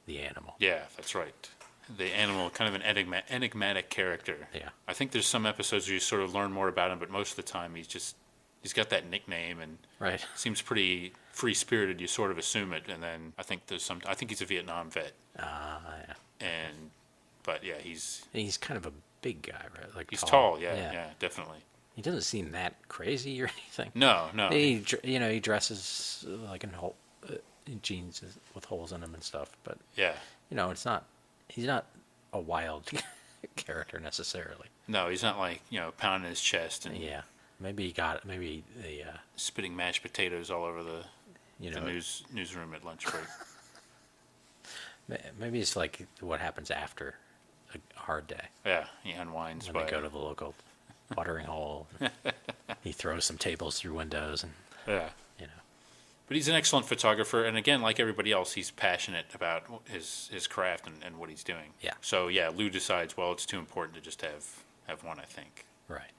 the animal. Yeah, that's right. The animal, kind of an enigmatic character. Yeah. I think there's some episodes where you sort of learn more about him, but most of the time he's got that nickname and seems pretty free spirited. You sort of assume it, and then I think he's a Vietnam vet. Yeah. But he's kind of a big guy, right? Like he's tall. Yeah, definitely. He doesn't seem that crazy or anything. No. He dresses like in jeans with holes in them and stuff. But it's not. He's not a wild character necessarily. No, he's not like pounding his chest and maybe the spitting mashed potatoes all over the you the know newsroom at lunch break. maybe it's like what happens after a hard day Yeah, he unwinds when by they go to the local watering hole. He throws some tables through windows, and yeah. you know. But he's an excellent photographer, and again, like everybody else, he's passionate about his craft and what he's doing. Yeah. So yeah, Lou decides, well, it's too important to just have one, I think. Right.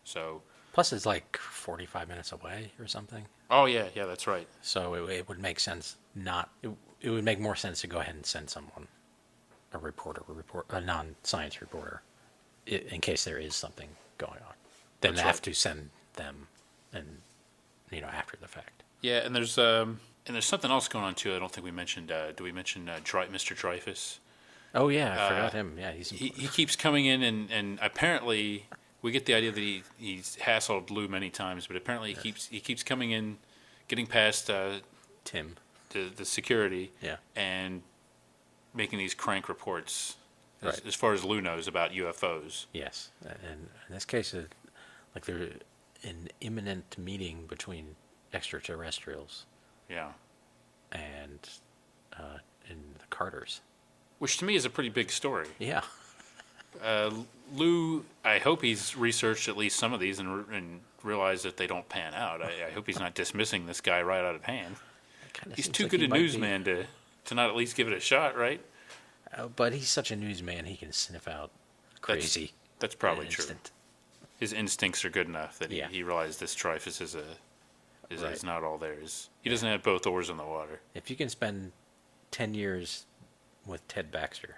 So. Plus, it's like 45 minutes away or something. Oh yeah, that's right. So it would make sense it would make more sense to go ahead and send someone, a non-science reporter, in case there is something going on, than That's have right. to send them, and after the fact. Yeah, and there's something else going on too. I don't think we mentioned. Do we mention Mr. Dreyfus? Oh yeah, I forgot him. Yeah, He keeps coming in, and apparently we get the idea that he's hassled Lou many times, but apparently he keeps coming in, getting past Tim. the security, Yeah. and making these crank reports, Right. as far as Lou knows, about UFOs. Yes, and in this case, like there's an imminent meeting between extraterrestrials Yeah. and in the Carters. Which to me is a pretty big story. Yeah. Lou, I hope he's researched at least some of these and realized that they don't pan out. I hope he's not dismissing this guy right out of hand. He's too good a newsman to not at least give it a shot, right? But he's such a newsman, he can sniff out crazy. That's probably in an true. instant. His instincts are good enough that Yeah. he realized this Dreyfus is Right. not all there. He doesn't have both oars in the water. If you can spend 10 years with Ted Baxter,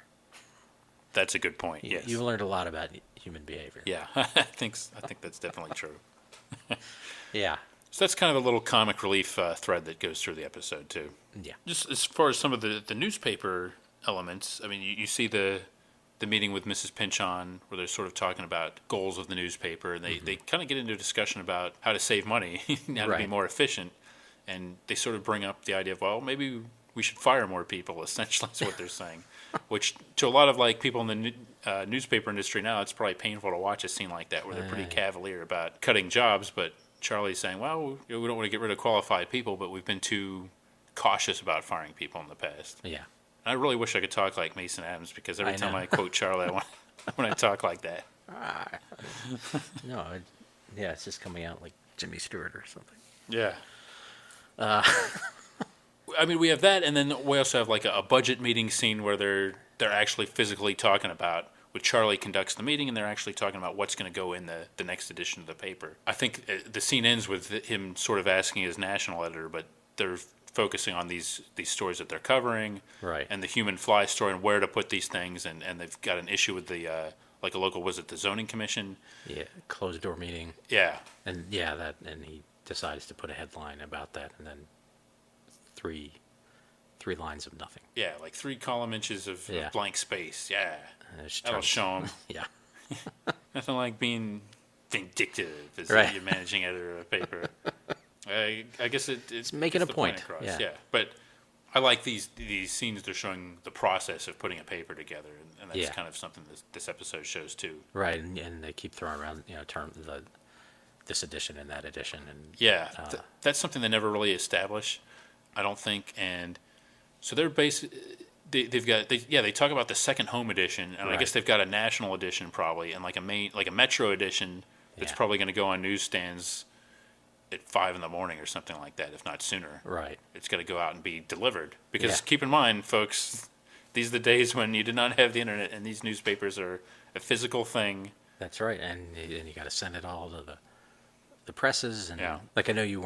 That's a good point. Yes. you've learned a lot about human behavior. Yeah, I think that's definitely true. Yeah. So that's kind of a little comic relief thread that goes through the episode too. Yeah. Just as far as some of the newspaper elements, I mean, you see the meeting with Mrs. Pinchon where they're sort of talking about goals of the newspaper, and they kind of get into a discussion about how to save money, how to be Right. more efficient, and they sort of bring up the idea of, well, maybe we should fire more people, essentially is what they're saying, which to a lot of like people in the newspaper industry now, it's probably painful to watch a scene like that where they're pretty cavalier about cutting jobs, but Charlie's saying, well, we don't want to get rid of qualified people, but we've been too cautious about firing people in the past. Yeah. I really wish I could talk like Mason Adams, because every I time know. I quote Charlie, when I talk like that. No, yeah, it's just coming out like Jimmy Stewart or something. Yeah. I mean, we have that, and then we also have like a budget meeting scene where they're actually physically talking about, where Charlie conducts the meeting, and they're actually talking about what's going to go in the next edition of the paper. I think the scene ends with him sort of asking his national editor, but they're focusing on these stories that they're covering, Right. and the human fly story and where to put these things, and they've got an issue with the like a local, was it the zoning commission? Yeah, closed door meeting. Yeah, And and he decides to put a headline about that, and then three lines of nothing. yeah, like 3 column inches of Yeah. blank space. Yeah, And it's that'll Charles- show him. Yeah. Nothing like being vindictive as Right. your managing editor of a paper. I guess it's making gets a the point, across. yeah. But I like these scenes. They're showing the process of putting a paper together, and that's Yeah. kind of something this episode shows too. Right, and they keep throwing around, this edition and that edition, and Yeah, that's something they never really establish, I don't think. And so they're they talk about the second home edition, and I Right. guess they've got a national edition probably, and like a metro edition that's Yeah. probably going to go on newsstands at 5 a.m. or something like that, if not sooner. right. It's got to go out and be delivered, because Yeah. keep in mind, folks, these are the days when you did not have the internet, and these newspapers are a physical thing. That's right, and you got to send it all to the presses, and Yeah. like I know you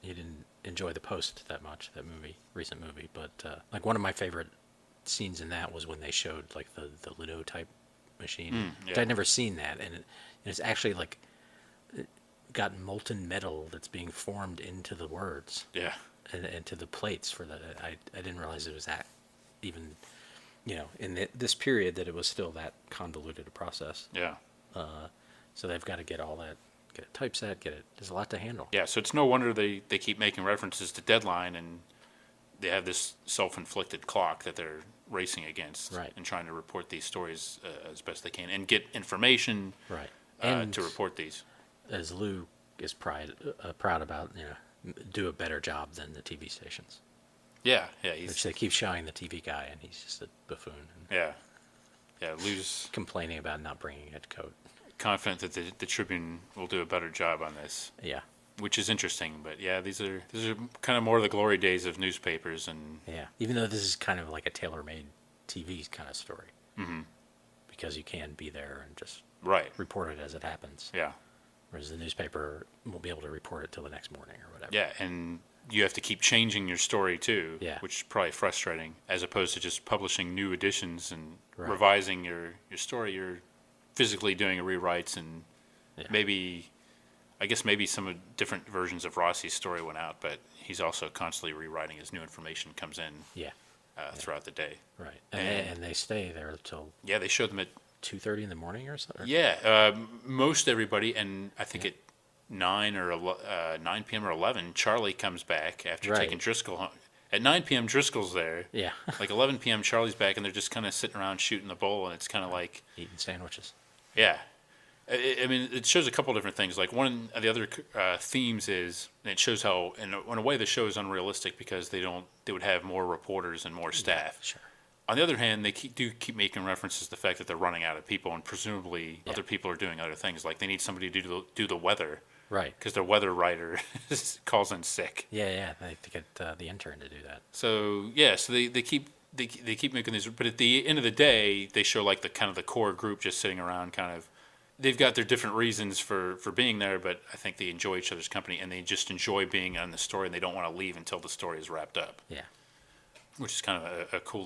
didn't enjoy the Post that much, that recent movie, but like one of my favorite scenes in that was when they showed like the Ludo type machine. yeah. I'd never seen that, and it's actually like got molten metal that's being formed into the words Yeah. and to the plates for the. I didn't realize it was that even, in this period that it was still that convoluted a process. Yeah. So they've got to get all that, get it typeset, there's a lot to handle. Yeah, so it's no wonder they keep making references to deadline, and they have this self-inflicted clock that they're racing against, Right. and trying to report these stories as best they can and get information Right. And to report these. as Lou is proud about, do a better job than the TV stations. Yeah. Which they keep showing the TV guy, and he's just a buffoon. Yeah. Lou's complaining about not bringing a coat. Confident that the Tribune will do a better job on this. Yeah. Which is interesting, but yeah, these are kind of more of the glory days of newspapers, and even though this is kind of like a tailor-made TV kind of story, mm-hmm. because you can be there and just report it as it happens. Yeah. Whereas the newspaper won't be able to report it till the next morning or whatever. Yeah, and you have to keep changing your story too, which is probably frustrating, as opposed to just publishing new editions and revising your story. You're physically doing rewrites, and maybe some different versions of Rossi's story went out, but he's also constantly rewriting as new information comes in throughout the day. Right. And they stay there till... Yeah, they show them at 2:30 in the morning or something? Yeah, most everybody, and I think at 9 p.m. or 11, Charlie comes back after taking Driscoll home. At 9 p.m., Driscoll's there. Yeah. Like 11 p.m., Charlie's back, and they're just kind of sitting around shooting the bull, and it's kind of like... eating sandwiches. Yeah. I mean, it shows a couple different things. Like, one of the other themes is, and it shows how, in a way, the show is unrealistic because they would have more reporters and more staff. Yeah, sure. On the other hand, they do keep making references to the fact that they're running out of people, and presumably other people are doing other things. Like, they need somebody to do the weather. Right. Because their weather writer calls in sick. Yeah. They have to get the intern to do that. So, so they keep making these. But at the end of the day, they show, like, the kind of the core group just sitting around kind of. They've got their different reasons for being there, but I think they enjoy each other's company, and they just enjoy being on the story, and they don't want to leave until the story is wrapped up. Yeah. Which is kind of a cool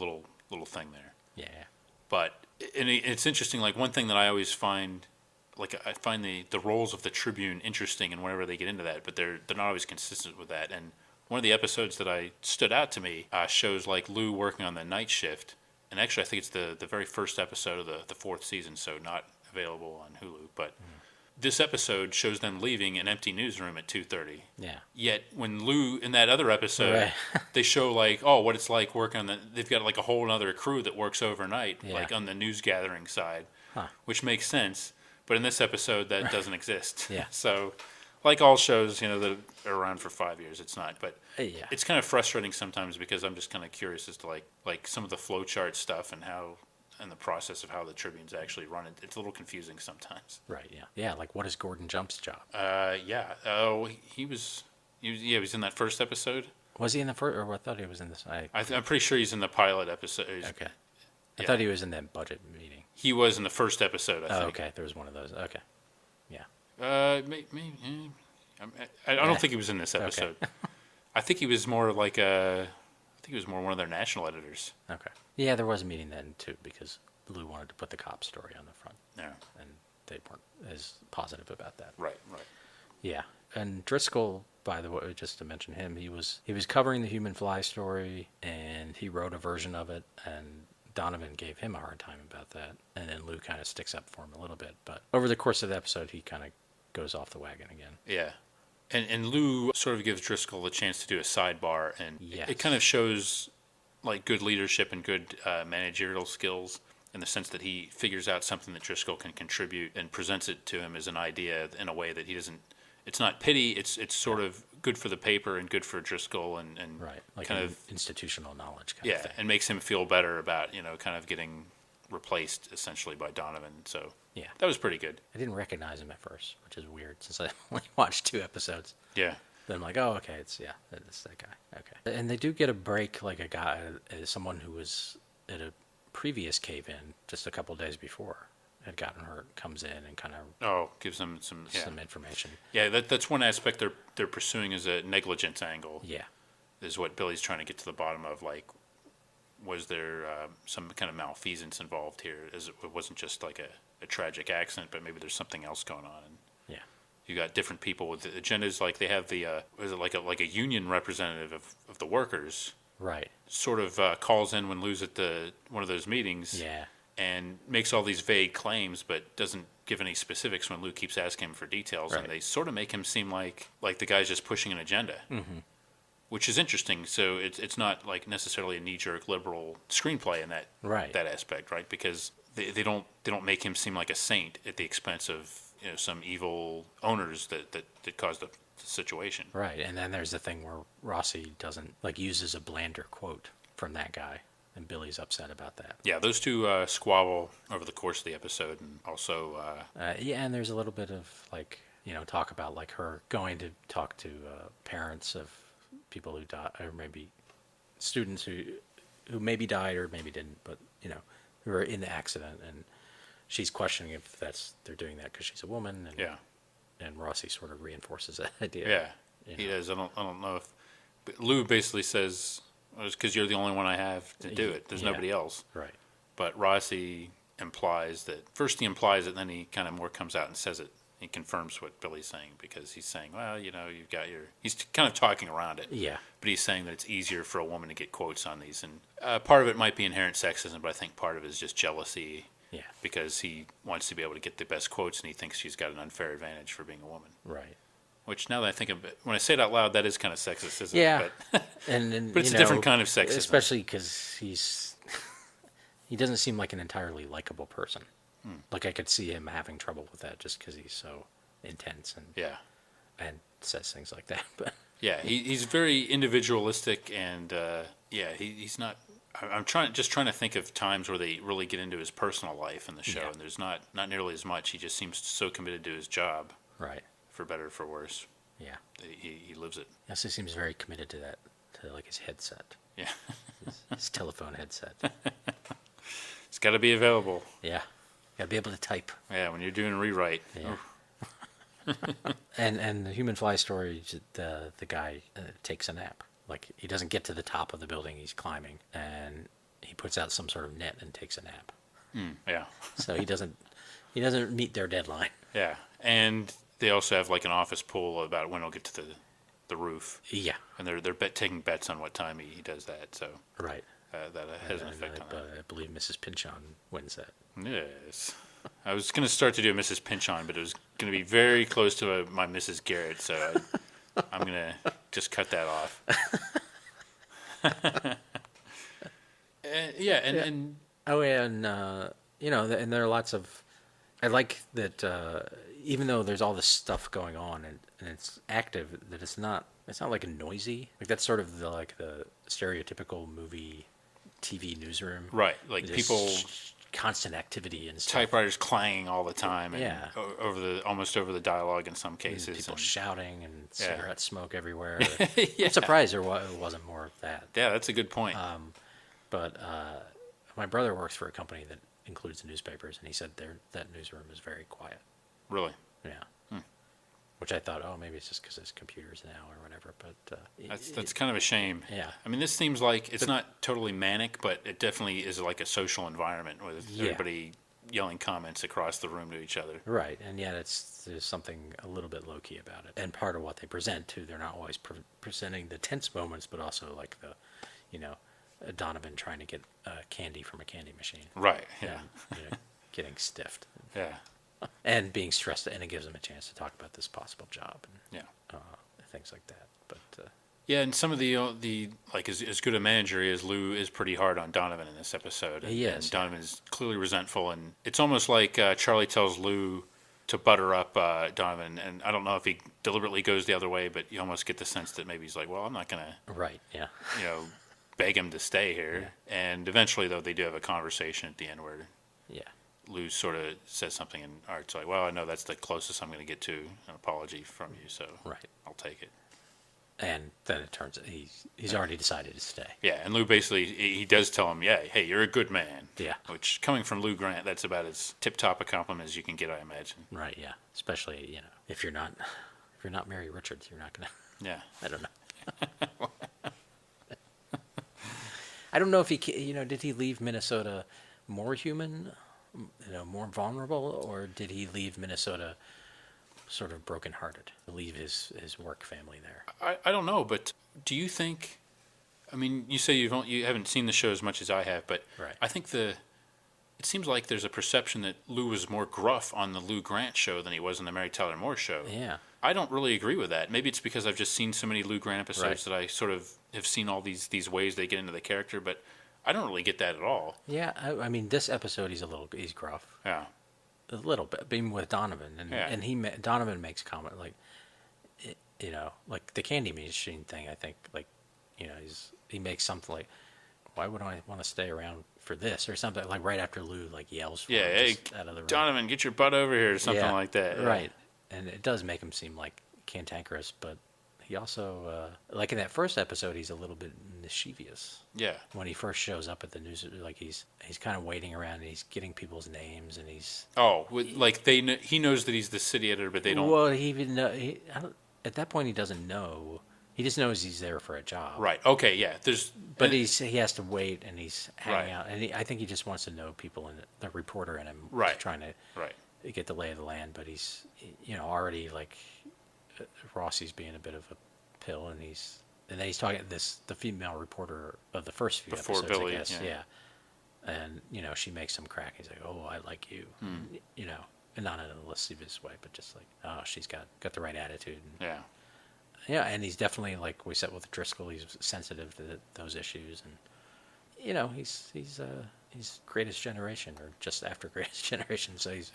little thing there. Yeah. But it's interesting. Like, one thing that I always find, like, I find the roles of the Tribune interesting, and whenever they get into that, but they're not always consistent with that. And one of the episodes that stood out to me shows like Lou working on the night shift, and actually I think it's the very first episode of the fourth season, so not available on Hulu. But this episode shows them leaving an empty newsroom at 2:30. Yeah. Yet when Lou, in that other episode, they show like, what it's like working on they've got like a whole other crew that works overnight, like on the news gathering side, which makes sense. But in this episode, that doesn't exist. Yeah. So, like all shows, that are around for 5 years, it's not. But it's kind of frustrating sometimes because I'm just kind of curious as to like some of the flowchart stuff and the process of how the Tribune's actually run. It's a little confusing sometimes. Right. Yeah. Yeah. Like, what is Gordon Jump's job? Yeah. Oh, he was in that first episode. Was he in the first? Or I thought he was in this. I'm pretty sure he's in the pilot episode. Okay. I thought he was in that budget meeting. He was in the first episode, I think. Oh, okay. There was one of those. Okay. Yeah. Maybe, I don't think he was in this episode. Okay. I think he was more like one of their national editors. Okay. Yeah, there was a meeting then, too, because Lou wanted to put the cop story on the front. Yeah. And they weren't as positive about that. Right. Yeah. And Driscoll, by the way, just to mention him, he was covering the human fly story, and he wrote a version of it, and Donovan gave him a hard time about that, and then Lou kind of sticks up for him a little bit. But over the course of the episode, he kind of goes off the wagon again. Yeah. And Lou sort of gives Driscoll a chance to do a sidebar, and it kind of shows like good leadership and good managerial skills in the sense that he figures out something that Driscoll can contribute and presents it to him as an idea in a way that he doesn't. It's not pity. It's sort of good for the paper and good for Driscoll and like kind of institutional knowledge kind of thing. And makes him feel better about kind of getting replaced essentially by Donovan. So that was pretty good. I didn't recognize him at first, which is weird since I only watched 2 episodes. Yeah. Then I'm like, oh, okay, it's that guy. Okay. And they do get a break, like a guy, someone who was at a previous cave-in just a couple days before had gotten hurt, comes in and kind of gives them some information. Yeah, that's one aspect they're pursuing as a negligence angle. Yeah. Is what Billy's trying to get to the bottom of, like, was there some kind of malfeasance involved here? It wasn't just like a tragic accident, but maybe there's something else going on. And you got different people with the agendas, like they have the is it like a union representative of the workers, right? Sort of calls in when Lou's at one of those meetings, and makes all these vague claims, but doesn't give any specifics when Lou keeps asking him for details, and they sort of make him seem like the guy's just pushing an agenda, which is interesting. So it's not like necessarily a knee-jerk liberal screenplay in that aspect, right? Because they don't make him seem like a saint at the expense of some evil owners that caused the situation. Right, and then there's the thing where Rossi doesn't uses a blander quote from that guy, and Billy's upset about that. Yeah, those two squabble over the course of the episode, and also and there's a little bit of talk about her going to talk to parents of people who died, or maybe students who maybe died or maybe didn't, but who were in the accident, and she's questioning if they're doing that because she's a woman, and and Rossi sort of reinforces that idea. Yeah, he does. I don't know if but Lou basically says, well, it's because you're the only one I have to do it. There's nobody else. Right. But Rossi implies that, first he implies it, then he kind of more comes out and says it. He confirms what Billy's saying, because he's saying, well, you've got he's kind of talking around it. Yeah. But he's saying that it's easier for a woman to get quotes on these. And part of it might be inherent sexism, but I think part of it is just jealousy. Yeah. Because he wants to be able to get the best quotes, and he thinks she's got an unfair advantage for being a woman. Right. Which, now that I think of it, when I say it out loud, that is kind of sexist, isn't yeah. it? But, and but it's a different kind of sexism. Especially because he doesn't seem like an entirely likable person. I could see him having trouble with that just because he's so intense and says things like that. But yeah, he's very individualistic, and he's not. I'm trying to think of times where they really get into his personal life in the show, and there's not nearly as much. He just seems so committed to his job, right? For better or for worse. Yeah, he lives it. He also seems very committed to that, to his headset. Yeah, his telephone headset. It's got to be available. Yeah, got to be able to type. Yeah, when you're doing a rewrite. Yeah. and the Human Fly story, the guy takes a nap. He doesn't get to the top of the building he's climbing, and he puts out some sort of net and takes a nap. Yeah. So he doesn't meet their deadline. Yeah, and they also have an office pool about when he'll get to the roof. Yeah. And they're taking bets on what time he does that. So right. That has an effect on that. I believe Mrs. Pinchon wins that. Yes. I was going to start to do a Mrs. Pinchon, but it was going to be very close to my Mrs. Garrett, so I'm going to just cut that off. And there are lots of. I like that even though there's all this stuff going on and it's active, that it's not like a noisy. That's sort of the stereotypical movie, TV newsroom. Right, people. Constant activity and stuff. Typewriters clanging all the time, and yeah, almost over the dialogue in some cases. People shouting and cigarette smoke everywhere. Yeah. I'm surprised it wasn't more of that. Yeah, that's a good point. But my brother works for a company that includes newspapers, and he said that newsroom is very quiet. Really? Yeah. Which I thought, maybe it's just because there's computers now or whatever. But that's kind of a shame. Yeah. I mean, this seems like it's not totally manic, but it definitely is like a social environment with everybody yelling comments across the room to each other. Right, and yet there's something a little bit low key about it. And part of what they present too, they're not always presenting the tense moments, but also Donovan trying to get candy from a candy machine. Right. Yeah. And, getting stiffed. Yeah. And being stressed, and it gives them a chance to talk about this possible job and things like that. But and some of the as good a manager as Lou is pretty hard on Donovan in this episode. He is. And Donovan is clearly resentful, and it's almost like Charlie tells Lou to butter up Donovan, and I don't know if he deliberately goes the other way, but you almost get the sense that maybe he's like, well, I'm not gonna beg him to stay here. Yeah. And eventually, though, they do have a conversation at the end where Lou sort of says something, and Art's like, well, I know that's the closest I'm going to get to an apology from you, so I'll take it. And then it turns out he's already decided to stay. Yeah, and Lou basically, he does tell him, hey, you're a good man. Yeah. Which, coming from Lou Grant, that's about as tip-top a compliment as you can get, I imagine. Right, yeah. Especially, if you're not Mary Richards, you're not going to... Yeah. I don't know. I don't know if he, did he leave Minnesota more human, more vulnerable, or did he leave Minnesota sort of brokenhearted, leave his work family there? I don't know, but do you think? I mean, you say you haven't seen the show as much as I have, but I think it seems like there's a perception that Lou was more gruff on the Lou Grant show than he was on the Mary Tyler Moore show. Yeah. I don't really agree with that. Maybe it's because I've just seen so many Lou Grant episodes that I sort of have seen all these ways they get into the character, but I don't really get that at all. Yeah, I mean, this episode he's gruff. Yeah. a little bit, being with Donovan, and Donovan makes comment like, like the candy machine thing. I think like, he makes something like, why would I want to stay around for this or something like right after Lou like yells for him hey, out of the room. Donovan, get your butt over here or something like that. Yeah. Right, and it does make him seem like cantankerous, but he also like in that first episode he's a little bit mischievous. Yeah. When he first shows up at the news, like he's kind of waiting around and he's getting people's names and he's like he knows that he's the city editor, but they don't. Well, he even at that point he doesn't know. He just knows he's there for a job. Right. Okay. Yeah. But he has to wait, and he's hanging out, and I think he just wants to know people, and the reporter in him is trying to get the lay of the land. But he's, already like Rossi's being a bit of a pill, and then he's talking the female reporter of the first few before episodes, Billy, I guess, and she makes some crack. He's like, "Oh, I like you," and not in a lascivious way, but just like, "Oh, she's got the right attitude." Yeah. Yeah, and he's definitely, like we said with Driscoll, he's sensitive to those issues, and he's Greatest Generation or just after Greatest Generation, so he's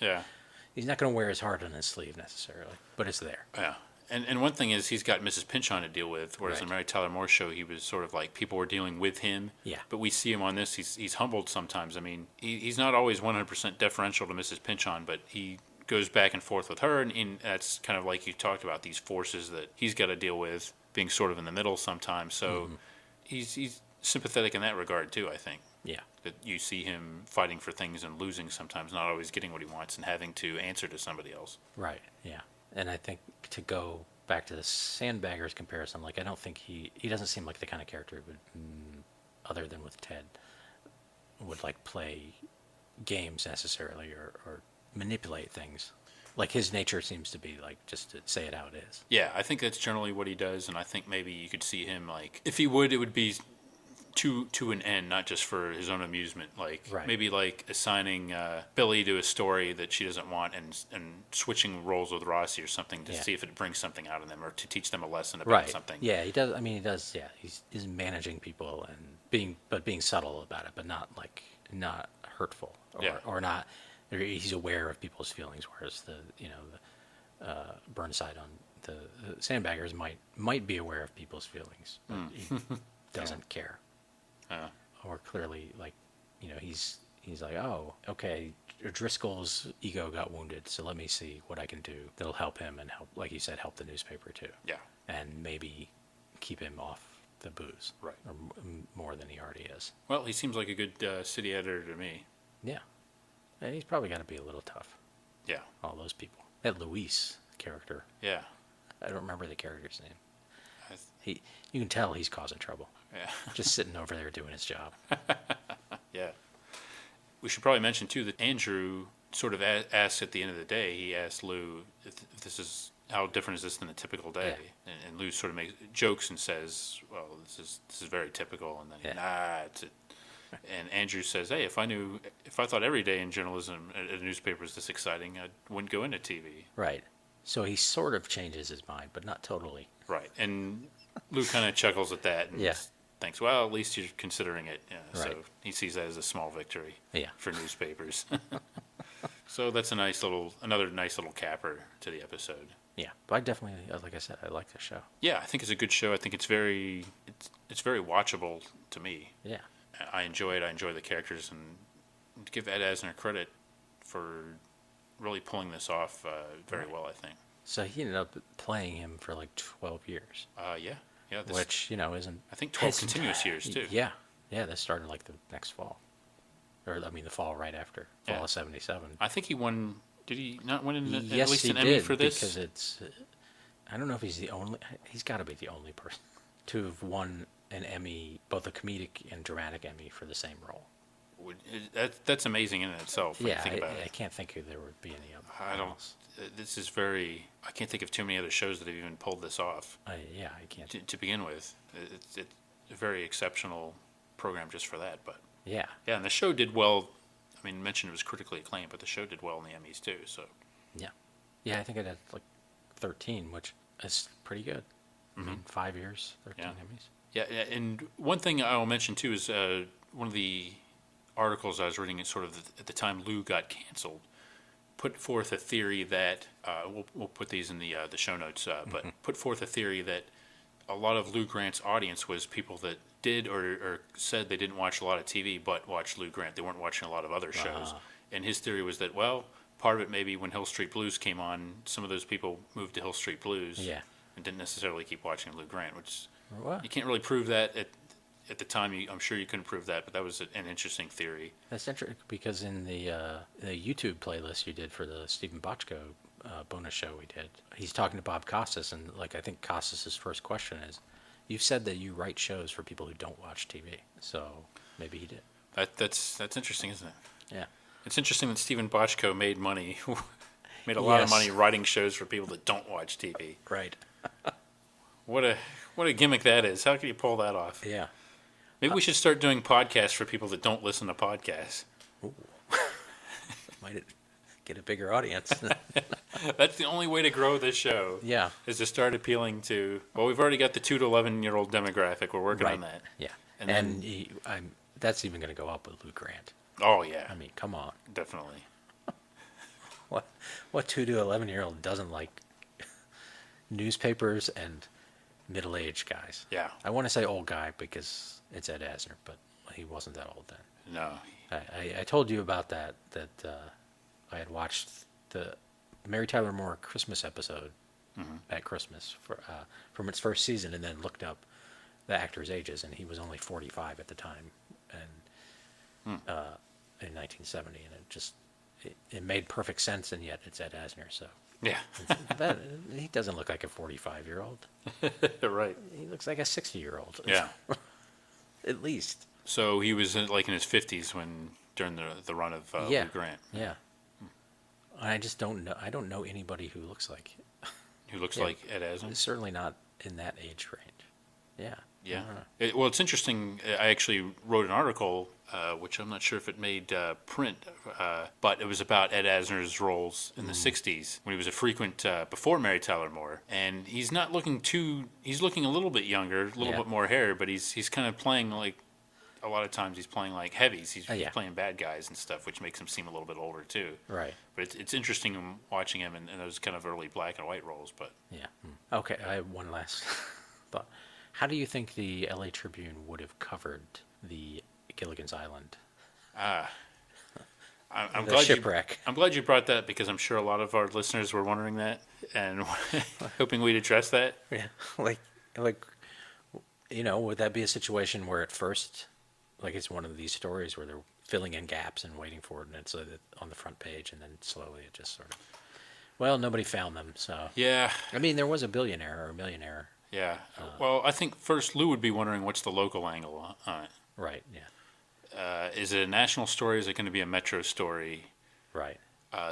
not going to wear his heart on his sleeve necessarily, but it's there. Yeah, and one thing is he's got Mrs. Pynchon to deal with, whereas in Mary Tyler Moore's show he was sort of like people were dealing with him. Yeah. But we see him on this; he's humbled sometimes. I mean, he's not always 100% deferential to Mrs. Pynchon, but he goes back and forth with her, and that's kind of like you talked about, these forces that he's got to deal with, being sort of in the middle sometimes. So he's sympathetic in that regard too, I think. Yeah. That you see him fighting for things and losing sometimes, not always getting what he wants, and having to answer to somebody else. Right, yeah. And I think to go back to the Sandbaggers comparison, like I don't think he doesn't seem like the kind of character who would, other than with Ted, would like play games necessarily or manipulate things. Like his nature seems to be like just to say it how it is. Yeah, I think that's generally what he does, and I think maybe you could see him like, if he would, it would be to an end, not just for his own amusement. Like maybe like assigning Billy to a story that she doesn't want, and switching roles with Rossi or something to see if it brings something out of them or to teach them a lesson about something. Yeah, he does. I mean, he does. Yeah, he's managing people and being subtle about it, but not hurtful or not. He's aware of people's feelings, whereas the Burnside on the Sandbaggers might be aware of people's feelings, but he doesn't care. Or clearly, like, he's like, oh, okay, Driscoll's ego got wounded, so let me see what I can do that'll help him and help, like you said, help the newspaper too. Yeah. And maybe keep him off the booze. Right. Or more than he already is. Well, he seems like a good city editor to me. Yeah. And he's probably got to be a little tough. Yeah. All those people. That Luis character. Yeah. I don't remember the character's name. You can tell he's causing trouble. Yeah. Just sitting over there doing his job. Yeah. We should probably mention, too, that Andrew sort of asks at the end of the day, he asks Lou if this is, how different is this than a typical day? Yeah. And Lou sort of makes jokes and says, well, this is very typical. And then, it's a... And Andrew says, hey, if I thought every day in journalism at a newspaper was this exciting, I wouldn't go into TV. Right. So he sort of changes his mind, but not totally. Right. And Lou kind of chuckles at that and thinks, well, at least you're considering it. Yeah. Right. So he sees that as a small victory for newspapers. So that's another nice little capper to the episode. Yeah, but I definitely, like I said, I like the show. Yeah, I think it's a good show. I think it's very watchable to me. Yeah. I enjoy it. I enjoy the characters, and to give Ed Asner credit for really pulling this off very well, I think. So he ended up playing him for like 12 years. Yeah. Which, isn't... I think 12 continuous years, too. Yeah. Yeah, that started like the next fall. Or, I mean, the fall right after. Fall of 77. I think he won... Did he not win at least an Emmy for this? Because it's... I don't know if he's the only... He's got to be the only person to have won an Emmy, both a comedic and dramatic Emmy for the same role. That's amazing in itself. Yeah, I can't think if there would be any other. This is very... I can't think of too many other shows that have even pulled this off. I can't. To begin with, it's a very exceptional program just for that. But yeah, and the show did well. I mean, mentioned it was critically acclaimed, but the show did well in the Emmys too. So yeah, I think it had like 13, which is pretty good. I mean, 5 years, 13 Emmys. Yeah, and one thing I will mention too is one of the articles I was reading, sort of at the time Lou got canceled, put forth a theory that we'll put these in the show notes, but put forth a theory that a lot of Lou Grant's audience was people that did or said they didn't watch a lot of TV but watched Lou Grant. They weren't watching a lot of other shows. And his theory was that, well, part of it maybe when Hill Street Blues came on, some of those people moved to Hill Street Blues and didn't necessarily keep watching Lou Grant, which you can't really prove that at the time. I'm sure you couldn't prove that, but that was an interesting theory. That's interesting because in the YouTube playlist you did for the Stephen Bochco bonus show we did, he's talking to Bob Costas, and I think Costas' first question is, you've said that you write shows for people who don't watch TV, so maybe he did. That's interesting, isn't it? Yeah. It's interesting that Stephen Bochco made a lot of money writing shows for people that don't watch TV. Right. What a gimmick that is. How can you pull that off? Yeah. Maybe we should start doing podcasts for people that don't listen to podcasts. Ooh. Might get a bigger audience. That's the only way to grow this show. Yeah. Is to start appealing to, well, we've already got the 2 to 11-year-old demographic. We're working on that. Yeah. And that's even going to go up with Lou Grant. Oh, yeah. I mean, come on. Definitely. What 2 to 11-year-old doesn't like newspapers and middle-aged guys? Yeah. I want to say old guy because it's Ed Asner, but he wasn't that old then. No. I told you about that I had watched the Mary Tyler Moore Christmas episode at Christmas from its first season, and then looked up the actors' ages, and he was only 45 at the time, and in 1970, and it made perfect sense, and yet it's Ed Asner, so yeah, he doesn't look like a 45-year-old. Right. He looks like a 60-year-old. Yeah, at least. So he was in his 50s during the run of Lou Grant. Yeah. I just don't know. I don't know anybody who looks like like Ed Asner. Certainly not in that age range. Yeah. Yeah. It's interesting. I actually wrote an article, which I'm not sure if it made print, but it was about Ed Asner's roles in the 60s when he was a frequent before Mary Tyler Moore. And he's not looking he's looking a little bit younger, a little bit more hair, but he's kind of playing a lot of times he's playing heavies. He's playing bad guys and stuff, which makes him seem a little bit older too. Right. But it's interesting watching him in those kind of early black and white roles. But yeah. Okay, I have one last thought. How do you think the LA Tribune would have covered the Gilligan's Island? I'm glad shipwreck. I'm glad you brought that because I'm sure a lot of our listeners were wondering that and hoping we'd address that. Yeah, would that be a situation where at first, it's one of these stories where they're filling in gaps and waiting for it, and it's on the front page, and then slowly it just sort of, nobody found them, so. Yeah. I mean, there was a billionaire or a millionaire. Yeah. Well, I think first Lou would be wondering what's the local angle on it. Right, yeah. Is it a national story? Is it going to be a metro story? Right.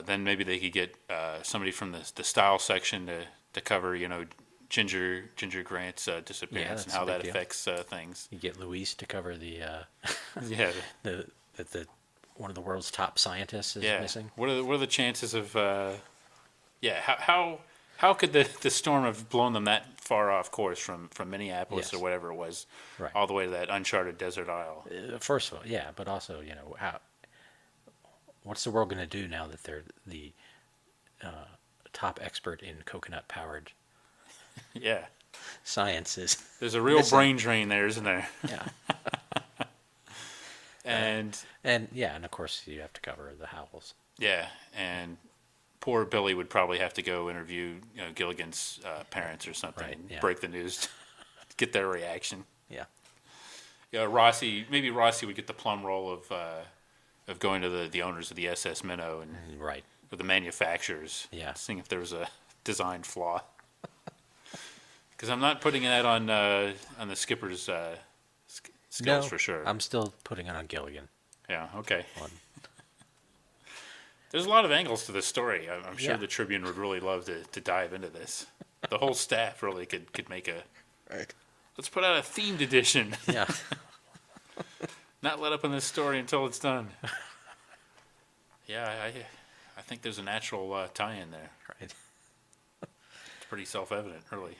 Then maybe they could get somebody from the style section to cover, Ginger Grant's disappearance and how that affects things. You get Luis to cover the the one of the world's top scientists is missing. What are the chances of how could the storm have blown them that far off course from Minneapolis or whatever it was, all the way to that uncharted desert isle? First of all, but also what's the world going to do now that they're the top expert in coconut powered sciences? There's a real brain drain there, isn't there? Yeah. and of course you have to cover the Howells. Yeah, and poor Billy would probably have to go interview Gilligan's parents or something, break the news, get their reaction. Yeah. Yeah, maybe Rossi would get the plum roll of going to the owners of the SS Minnow and or the manufacturers, seeing if there was a design flaw. Because I'm not putting that on the skipper's skills for sure. I'm still putting it on Gilligan. Yeah. Okay. There's a lot of angles to this story. I'm sure the Tribune would really love to dive into this. The whole staff really could make a. Right. Let's put out a themed edition. Yeah. Not let up on this story until it's done. Yeah, I think there's a natural tie-in there. Right. It's pretty self-evident, really.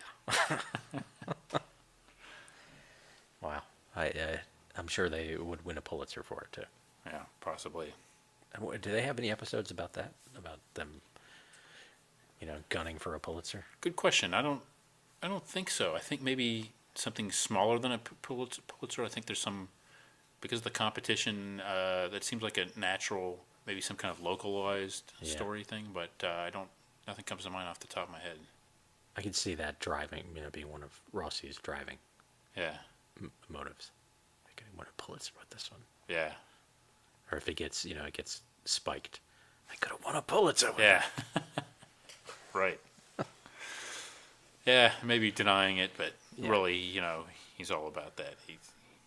Wow. I'm sure they would win a Pulitzer for it too. Yeah, possibly. Do they have any episodes about that? About them, gunning for a Pulitzer? Good question. I don't think so. I think maybe something smaller than a Pulitzer. I think there's some, because of the competition, that seems like a natural, maybe some kind of localized story thing, but nothing comes to mind off the top of my head. I can see that driving, being one of Rossi's driving motives. I could win a Pulitzer with this one. Yeah. Or if it gets, it gets spiked. I could have won a Pulitzer with it. Right. Yeah, maybe denying it, but really, he's all about that.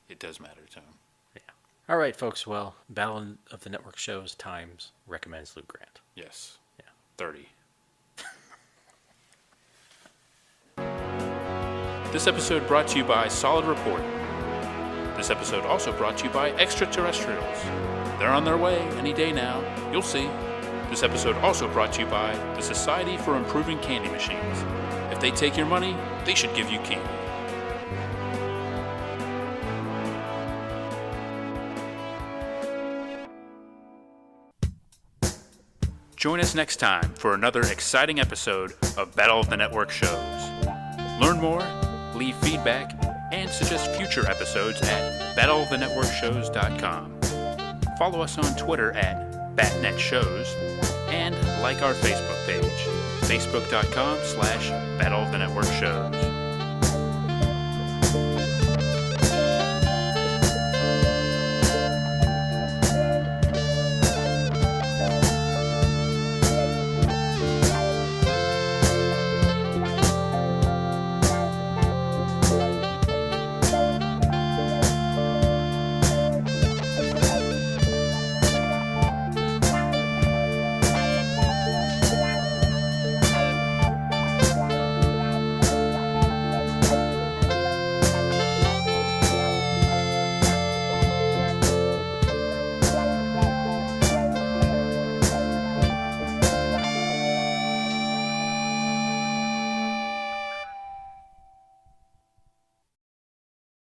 It does matter to him. Yeah. All right, folks. Well, Battle of the Network Shows Times recommends Luke Grant. Yes. Yeah. 30. This episode brought to you by Solid Report. This episode also brought to you by Extraterrestrials. They're on their way any day now. You'll see. This episode also brought to you by the Society for Improving Candy Machines. If they take your money, they should give you candy. Join us next time for another exciting episode of Battle of the Network Shows. Learn more, leave feedback, and suggest future episodes at battleofthenetworkshows.com. Follow us on Twitter at BatNetShows, and like our Facebook page, facebook.com/Battle of the Network Shows.